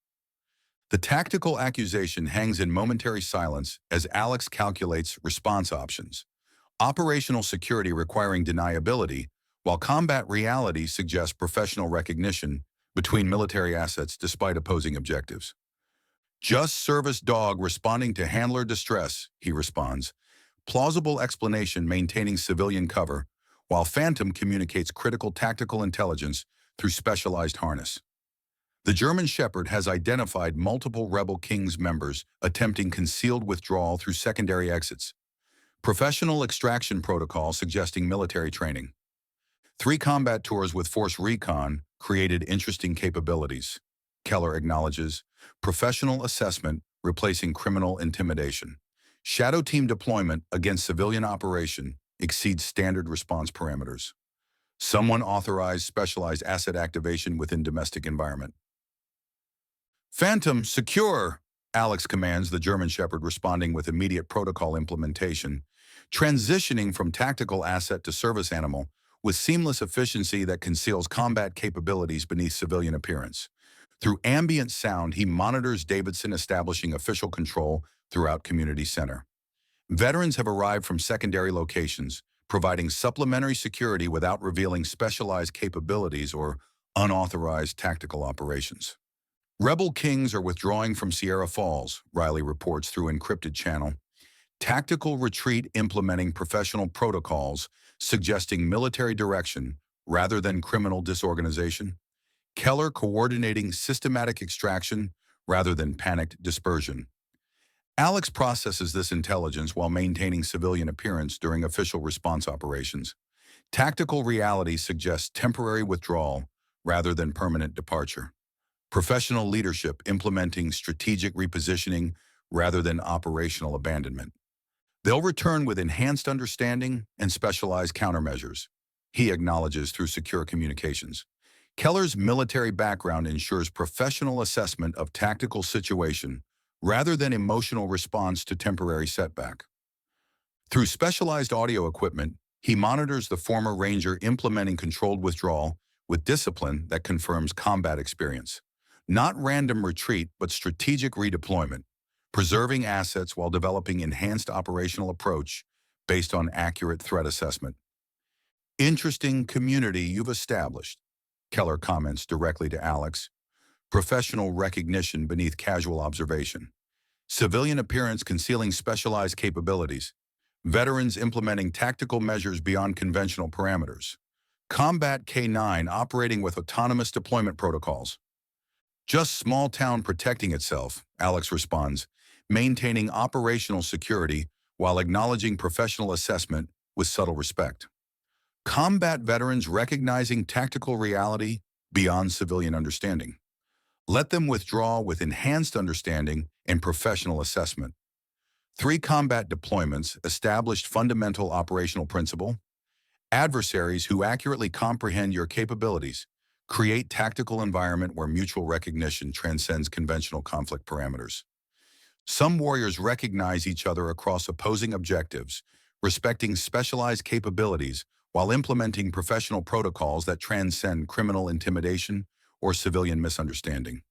The tactical accusation hangs in momentary silence as Alex calculates response options. Operational security requiring deniability, while combat reality suggests professional recognition between military assets despite opposing objectives. Just service dog responding to handler distress, he responds. Plausible explanation maintaining civilian cover, while Phantom communicates critical tactical intelligence through specialized harness. The German Shepherd has identified multiple Rebel Kings members attempting concealed withdrawal through secondary exits. Professional extraction protocol suggesting military training. 3 combat tours with Force Recon created interesting capabilities. Keller acknowledges professional assessment replacing criminal intimidation. Shadow team deployment against civilian operation exceeds standard response parameters. Someone authorized specialized asset activation within domestic environment. Phantom, secure, Alex commands the German Shepherd responding with immediate protocol implementation, transitioning from tactical asset to service animal with seamless efficiency that conceals combat capabilities beneath civilian appearance. Through ambient sound, he monitors Davidson establishing official control throughout community center. Veterans have arrived from secondary locations, providing supplementary security without revealing specialized capabilities or unauthorized tactical operations. Rebel Kings are withdrawing from Sierra Falls, Riley reports through encrypted channel. Tactical retreat implementing professional protocols, suggesting military direction rather than criminal disorganization. Keller coordinating systematic extraction rather than panicked dispersion. Alex processes this intelligence while maintaining civilian appearance during official response operations. Tactical reality suggests temporary withdrawal rather than permanent departure. Professional leadership implementing strategic repositioning rather than operational abandonment. They'll return with enhanced understanding and specialized countermeasures, he acknowledges through secure communications. Keller's military background ensures professional assessment of tactical situation rather than emotional response to temporary setback. Through specialized audio equipment, he monitors the former ranger implementing controlled withdrawal with discipline that confirms combat experience. Not random retreat, but strategic redeployment, preserving assets while developing enhanced operational approach based on accurate threat assessment. Interesting community you've established, Keller comments directly to Alex. Professional recognition beneath casual observation. Civilian appearance concealing specialized capabilities. Veterans implementing tactical measures beyond conventional parameters. Combat K9 operating with autonomous deployment protocols. Just small town protecting itself, Alex responds, maintaining operational security while acknowledging professional assessment with subtle respect. Combat veterans recognizing tactical reality beyond civilian understanding. Let them withdraw with enhanced understanding and professional assessment. 3 combat deployments established fundamental operational principle. Adversaries who accurately comprehend your capabilities create tactical environment where mutual recognition transcends conventional conflict parameters. Some warriors recognize each other across opposing objectives, respecting specialized capabilities while implementing professional protocols that transcend criminal intimidation or civilian misunderstanding.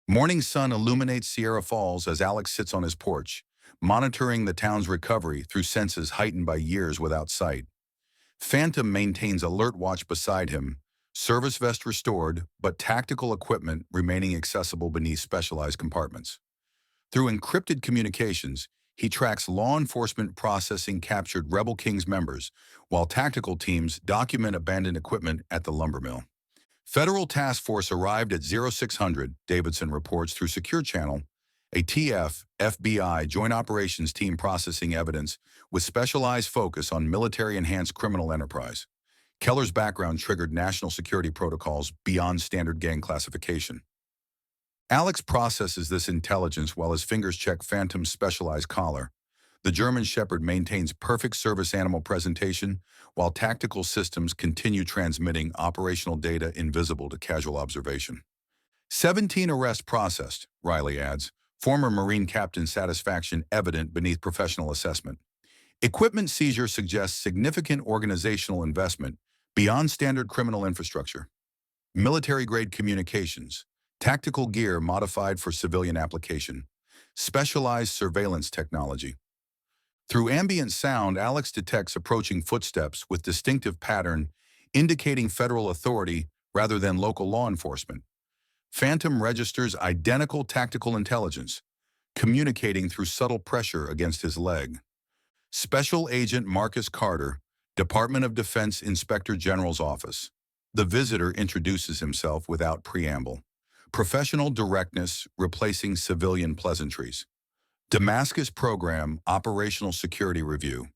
Morning sun illuminates Sierra Falls as Alex sits on his porch, monitoring the town's recovery through senses heightened by years without sight. Phantom maintains alert watch beside him, service vest restored, but tactical equipment remaining accessible beneath specialized compartments. Through encrypted communications, he tracks law enforcement processing captured Rebel King's members, while tactical teams document abandoned equipment at the lumber mill. Federal task force arrived at 0600, Davidson reports through Secure Channel, a TF-FBI Joint Operations Team processing evidence with specialized focus on military-enhanced criminal enterprise. Keller's background triggered national security protocols beyond standard gang classification. Alex processes this intelligence while his fingers check Phantom's specialized collar. The German Shepherd maintains perfect service animal presentation, while tactical systems continue transmitting operational data invisible to casual observation. 17 arrests processed, Riley adds, former Marine captain satisfaction evident beneath professional assessment. Equipment seizure suggests significant organizational investment beyond standard criminal infrastructure. Military-grade communications, tactical gear modified for civilian application, specialized surveillance technology. Through ambient sound, Alex detects approaching footsteps with distinctive pattern, indicating federal authority rather than local law enforcement. Phantom registers identical tactical intelligence, communicating through subtle pressure against his leg. Special Agent Marcus Carter, Department of Defense Inspector General's Office. The visitor introduces himself without preamble. Professional directness replacing civilian pleasantries. Damascus Program Operational Security Review.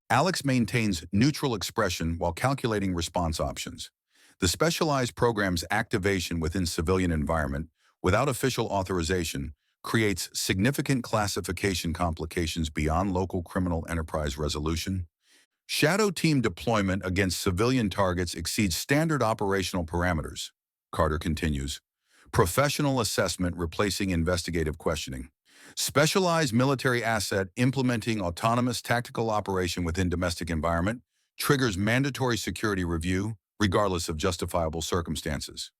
Alex maintains neutral expression while calculating response options. The specialized program's activation within civilian environment, without official authorization, creates significant classification complications beyond local criminal enterprise resolution. Shadow team deployment against civilian targets exceeds standard operational parameters. Carter continues. Professional assessment replacing investigative questioning. Specialized military asset implementing autonomous tactical operation within domestic environment triggers mandatory security review, regardless of justifiable circumstances.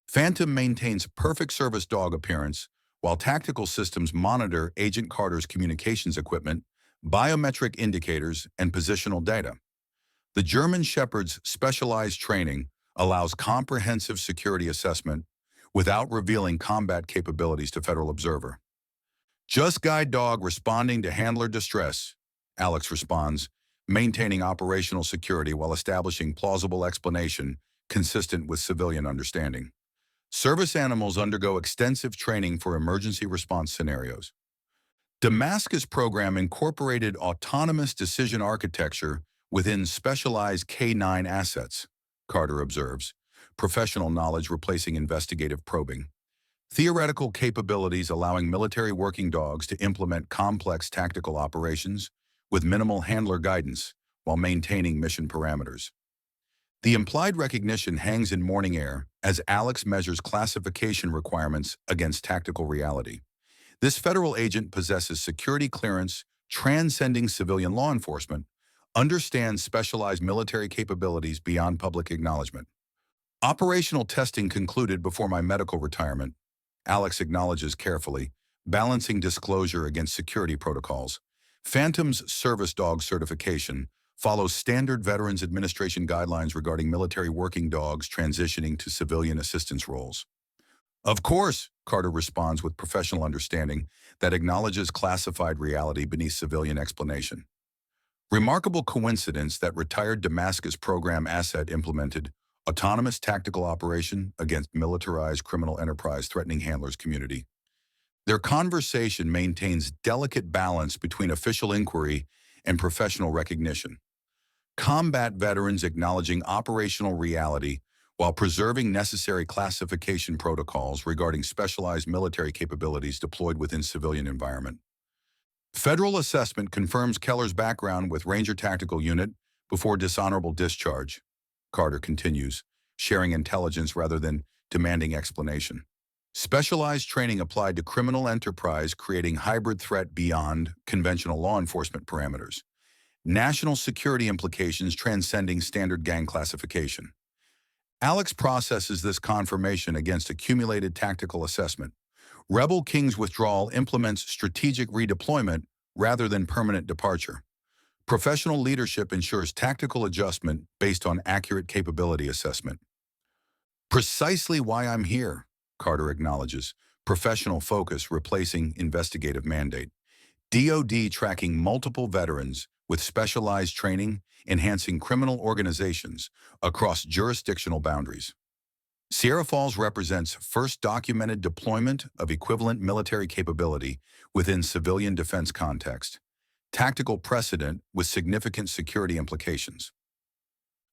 Phantom maintains perfect service dog appearance, while tactical systems monitor Agent Carter's communications equipment, biometric indicators, and positional data. The German Shepherd's specialized training allows comprehensive security assessment without revealing combat capabilities to federal observer. Just guide dog responding to handler distress, Alex responds, maintaining operational security while establishing plausible explanation consistent with civilian understanding. Service animals undergo extensive training for emergency response scenarios. Damascus program incorporated autonomous decision architecture within specialized K9 assets, Carter observes, professional knowledge replacing investigative probing. Theoretical capabilities allowing military working dogs to implement complex tactical operations with minimal handler guidance while maintaining mission parameters. The implied recognition hangs in morning air as Alex measures classification requirements against tactical reality. This federal agent possesses security clearance transcending civilian law enforcement, understands specialized military capabilities beyond public acknowledgement. Operational testing concluded before my medical retirement, Alex acknowledges carefully, balancing disclosure against security protocols. Phantom's service dog certification follows standard Veterans Administration guidelines regarding military working dogs transitioning to civilian assistance roles. Of course, Carter responds with professional understanding that acknowledges classified reality beneath civilian explanation. Remarkable coincidence that retired Damascus program asset implemented autonomous tactical operation against militarized criminal enterprise threatening handlers community. Their conversation maintains delicate balance between official inquiry and professional recognition. Combat veterans acknowledging operational reality while preserving necessary classification protocols regarding specialized military capabilities deployed within civilian environment. Federal assessment confirms Keller's background with Ranger Tactical Unit before dishonorable discharge. Carter continues, sharing intelligence rather than demanding explanation. Specialized training applied to criminal enterprise, creating hybrid threat beyond conventional law enforcement parameters. National security implications transcending standard gang classification. Alex processes this confirmation against accumulated tactical assessment. Rebel King's withdrawal implements strategic redeployment rather than permanent departure. Professional leadership ensures tactical adjustment based on accurate capability assessment. Precisely why I'm here, Carter acknowledges. Professional focus replacing investigative mandate. DoD tracking multiple veterans with specialized training, enhancing criminal organizations across jurisdictional boundaries. Sierra Falls represents first documented deployment of equivalent military capability within civilian defense context. Tactical precedent with significant security implications.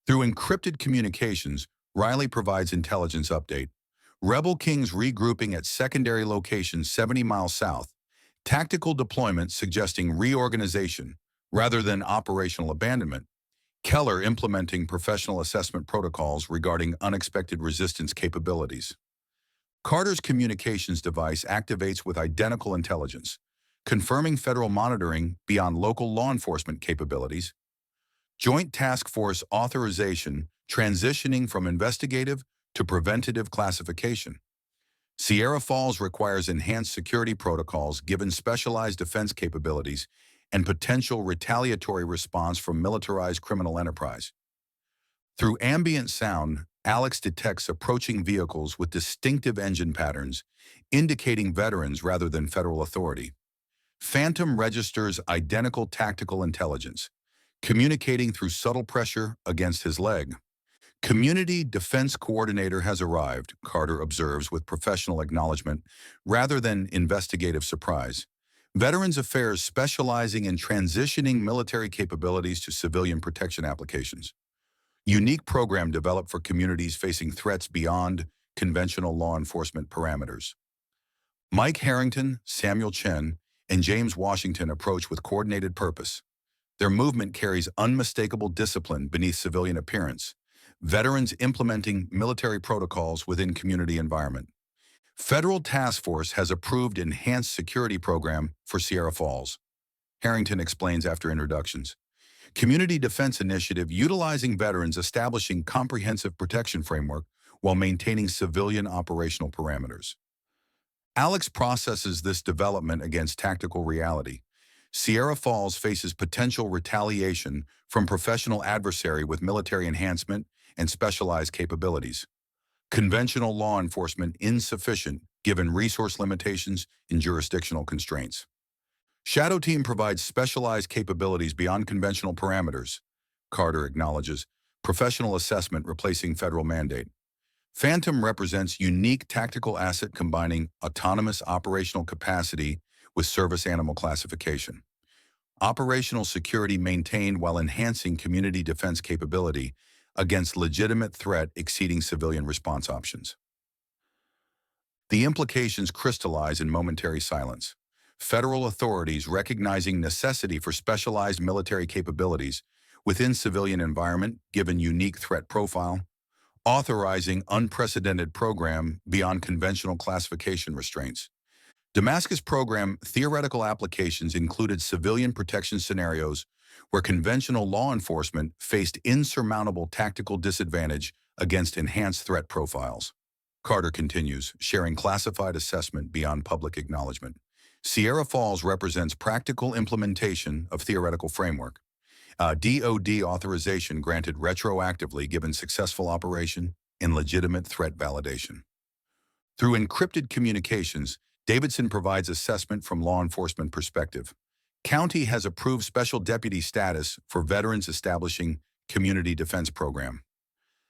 Through encrypted communications, Riley provides intelligence update. Rebel Kings regrouping at secondary locations 70 miles south. Tactical deployment suggesting reorganization rather than operational abandonment. Keller implementing professional assessment protocols regarding unexpected resistance capabilities. Carter's communications device activates with identical intelligence, confirming federal monitoring beyond local law enforcement capabilities. Joint Task Force authorization transitioning from investigative to preventative classification. Sierra Falls requires enhanced security protocols given specialized defense capabilities and potential retaliatory response from militarized criminal enterprise. Through ambient sound, Alex detects approaching vehicles with distinctive engine patterns, indicating veterans rather than federal authority. Phantom registers identical tactical intelligence, communicating through subtle pressure against his leg. Community Defense Coordinator has arrived, Carter observes with professional acknowledgement rather than investigative surprise. Veterans Affairs specializing in transitioning military capabilities to civilian protection applications. Unique program developed for communities facing threats beyond conventional law enforcement parameters. Mike Harrington, Samuel Chen, and James Washington approach with coordinated purpose. Their movement carries unmistakable discipline beneath civilian appearance. Veterans implementing military protocols within community environment. Federal Task Force has approved enhanced security program for Sierra Falls. Harrington explains after introductions. Community Defense Initiative utilizing veterans establishing comprehensive protection framework while maintaining civilian operational parameters. Alex processes this development against tactical reality. Sierra Falls faces potential retaliation from professional adversary with military enhancement and specialized capabilities. Conventional law enforcement insufficient given resource limitations and jurisdictional constraints. Shadow Team provides specialized capabilities beyond conventional parameters. Carter acknowledges professional assessment replacing federal mandate. Phantom represents unique tactical asset combining autonomous operational capacity with service animal classification. Operational security maintained while enhancing community defense capability against legitimate threat exceeding civilian response options. The implications crystallize in momentary silence. Federal authorities recognizing necessity for specialized military capabilities within civilian environment given unique threat profile, authorizing unprecedented program beyond conventional classification restraints. Damascus program theoretical applications included civilian protection scenarios where conventional law enforcement faced insurmountable tactical disadvantage against enhanced threat profiles. Carter continues, sharing classified assessment beyond public acknowledgement. Sierra Falls represents practical implementation of theoretical framework. DoD authorization granted retroactively given successful operation and legitimate threat validation. Through encrypted communications, Davidson provides assessment from law enforcement perspective. County has approved special deputy status for veterans establishing community defense program.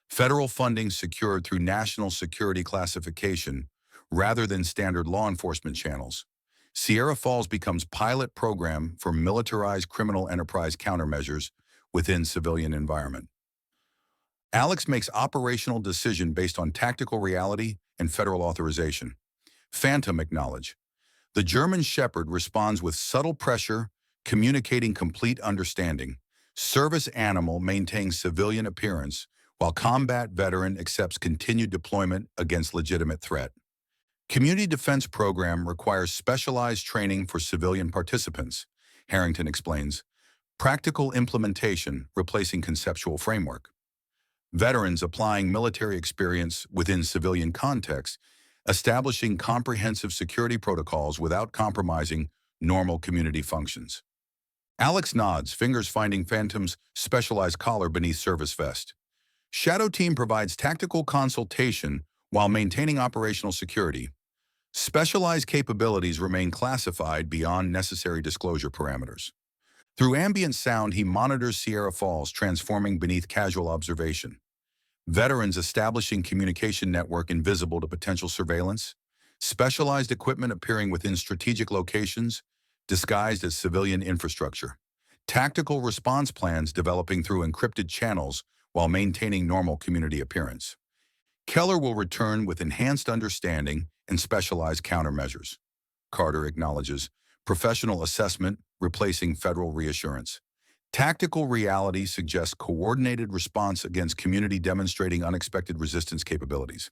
Federal funding secured through national security classification rather than standard law enforcement channels. Sierra Falls becomes pilot program for militarized criminal enterprise countermeasures within civilian environment. Alex makes operational decision based on tactical reality and federal authorization. Phantom acknowledge. The German Shepherd responds with subtle pressure, communicating complete understanding. Service animal maintains civilian appearance, while combat veteran accepts continued deployment against legitimate threat. Community defense program requires specialized training for civilian participants, Harrington explains. Practical implementation replacing conceptual framework. Veterans applying military experience within civilian context, establishing comprehensive security protocols without compromising normal community functions. Alex nods, fingers finding Phantom's specialized collar beneath service vest. Shadow Team provides tactical consultation while maintaining operational security. Specialized capabilities remain classified beyond necessary disclosure parameters. Through ambient sound, he monitors Sierra Falls, transforming beneath casual observation. Veterans establishing communication network invisible to potential surveillance. Specialized equipment appearing within strategic locations, disguised as civilian infrastructure. Tactical response plans developing through encrypted channels while maintaining normal community appearance. Keller will return with enhanced understanding and specialized countermeasures. Carter acknowledges professional assessment replacing federal reassurance. Tactical reality suggests coordinated response against community demonstrating unexpected resistance capabilities.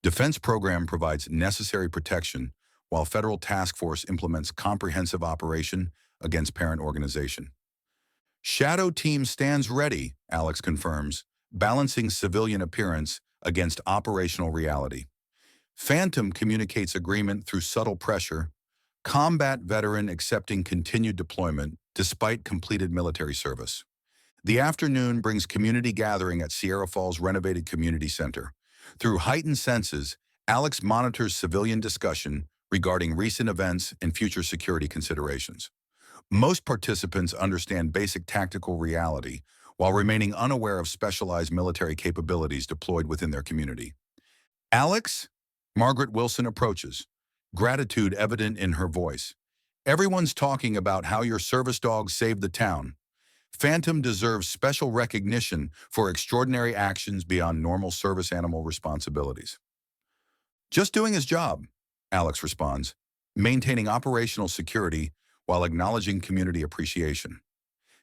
Defense program provides necessary protection, while federal task force implements comprehensive operation against parent organization. Shadow Team stands ready, Alex confirms, balancing civilian appearance against operational reality. Phantom communicates agreement through subtle pressure, combat veteran accepting continued deployment despite completed military service. The afternoon brings community gathering at Sierra Falls renovated community center. Through heightened senses, Alex monitors civilian discussion regarding recent events and future security considerations. Most participants understand basic tactical reality while remaining unaware of specialized military capabilities deployed within their community. Alex? Margaret Wilson approaches, gratitude evident in her voice. Everyone's talking about how your service dog saved the town. Phantom deserves special recognition for extraordinary actions beyond normal service animal responsibilities. Just doing his job, Alex responds, maintaining operational security while acknowledging community appreciation.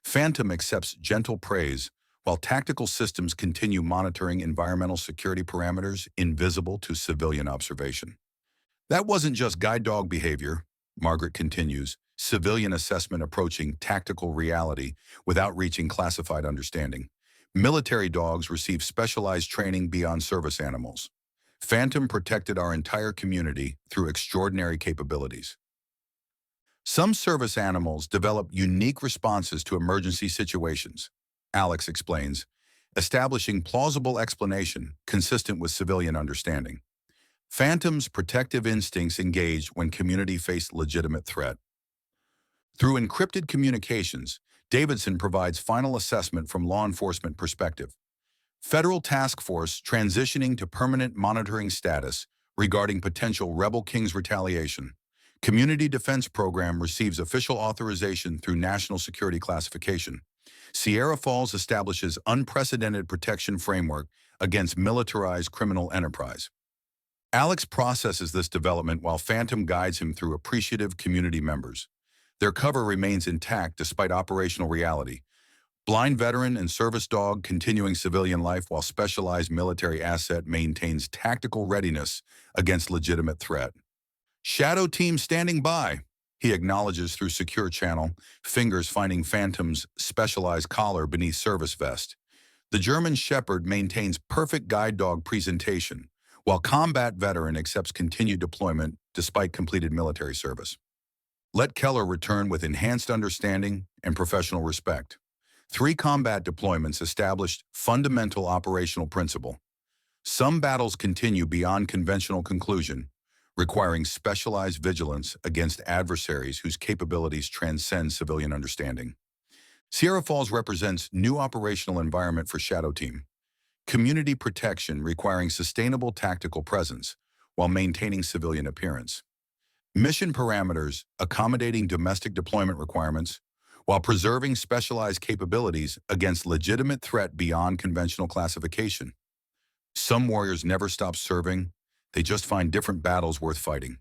Phantom accepts gentle praise while tactical systems continue monitoring environmental security parameters invisible to civilian observation. That wasn't just guide dog behavior, Margaret continues, civilian assessment approaching tactical reality without reaching classified understanding. Military dogs receive specialized training beyond service animals. Phantom protected our entire community through extraordinary capabilities. Some service animals develop unique responses to emergency situations, Alex explains, establishing plausible explanation consistent with civilian understanding. Phantom's protective instincts engage when community face legitimate threat. Through encrypted communications, Davidson provides final assessment from law enforcement perspective. Federal task force transitioning to permanent monitoring status regarding potential Rebel Kings retaliation. Community Defense Program receives official authorization through National Security Classification. Sierra Falls establishes unprecedented protection framework against militarized criminal enterprise. Alex processes this development while Phantom guides him through appreciative community members. Their cover remains intact despite operational reality. Blind veteran and service dog continuing civilian life while specialized military asset maintains tactical readiness against legitimate threat. Shadow Team standing by, he acknowledges through secure channel, fingers finding Phantom's specialized collar beneath service vest. The German Shepherd maintains perfect guide dog presentation, while combat veteran accepts continued deployment despite completed military service. Let Keller return with enhanced understanding and professional respect. 3 combat deployments established fundamental operational principle. Some battles continue beyond conventional conclusion, requiring specialized vigilance against adversaries whose capabilities transcend civilian understanding. Sierra Falls represents new operational environment for Shadow Team. Community protection requiring sustainable tactical presence while maintaining civilian appearance. Mission parameters accommodating domestic deployment requirements while preserving specialized capabilities against legitimate threat beyond conventional classification. Some warriors never stop serving, they just find different battles worth fighting.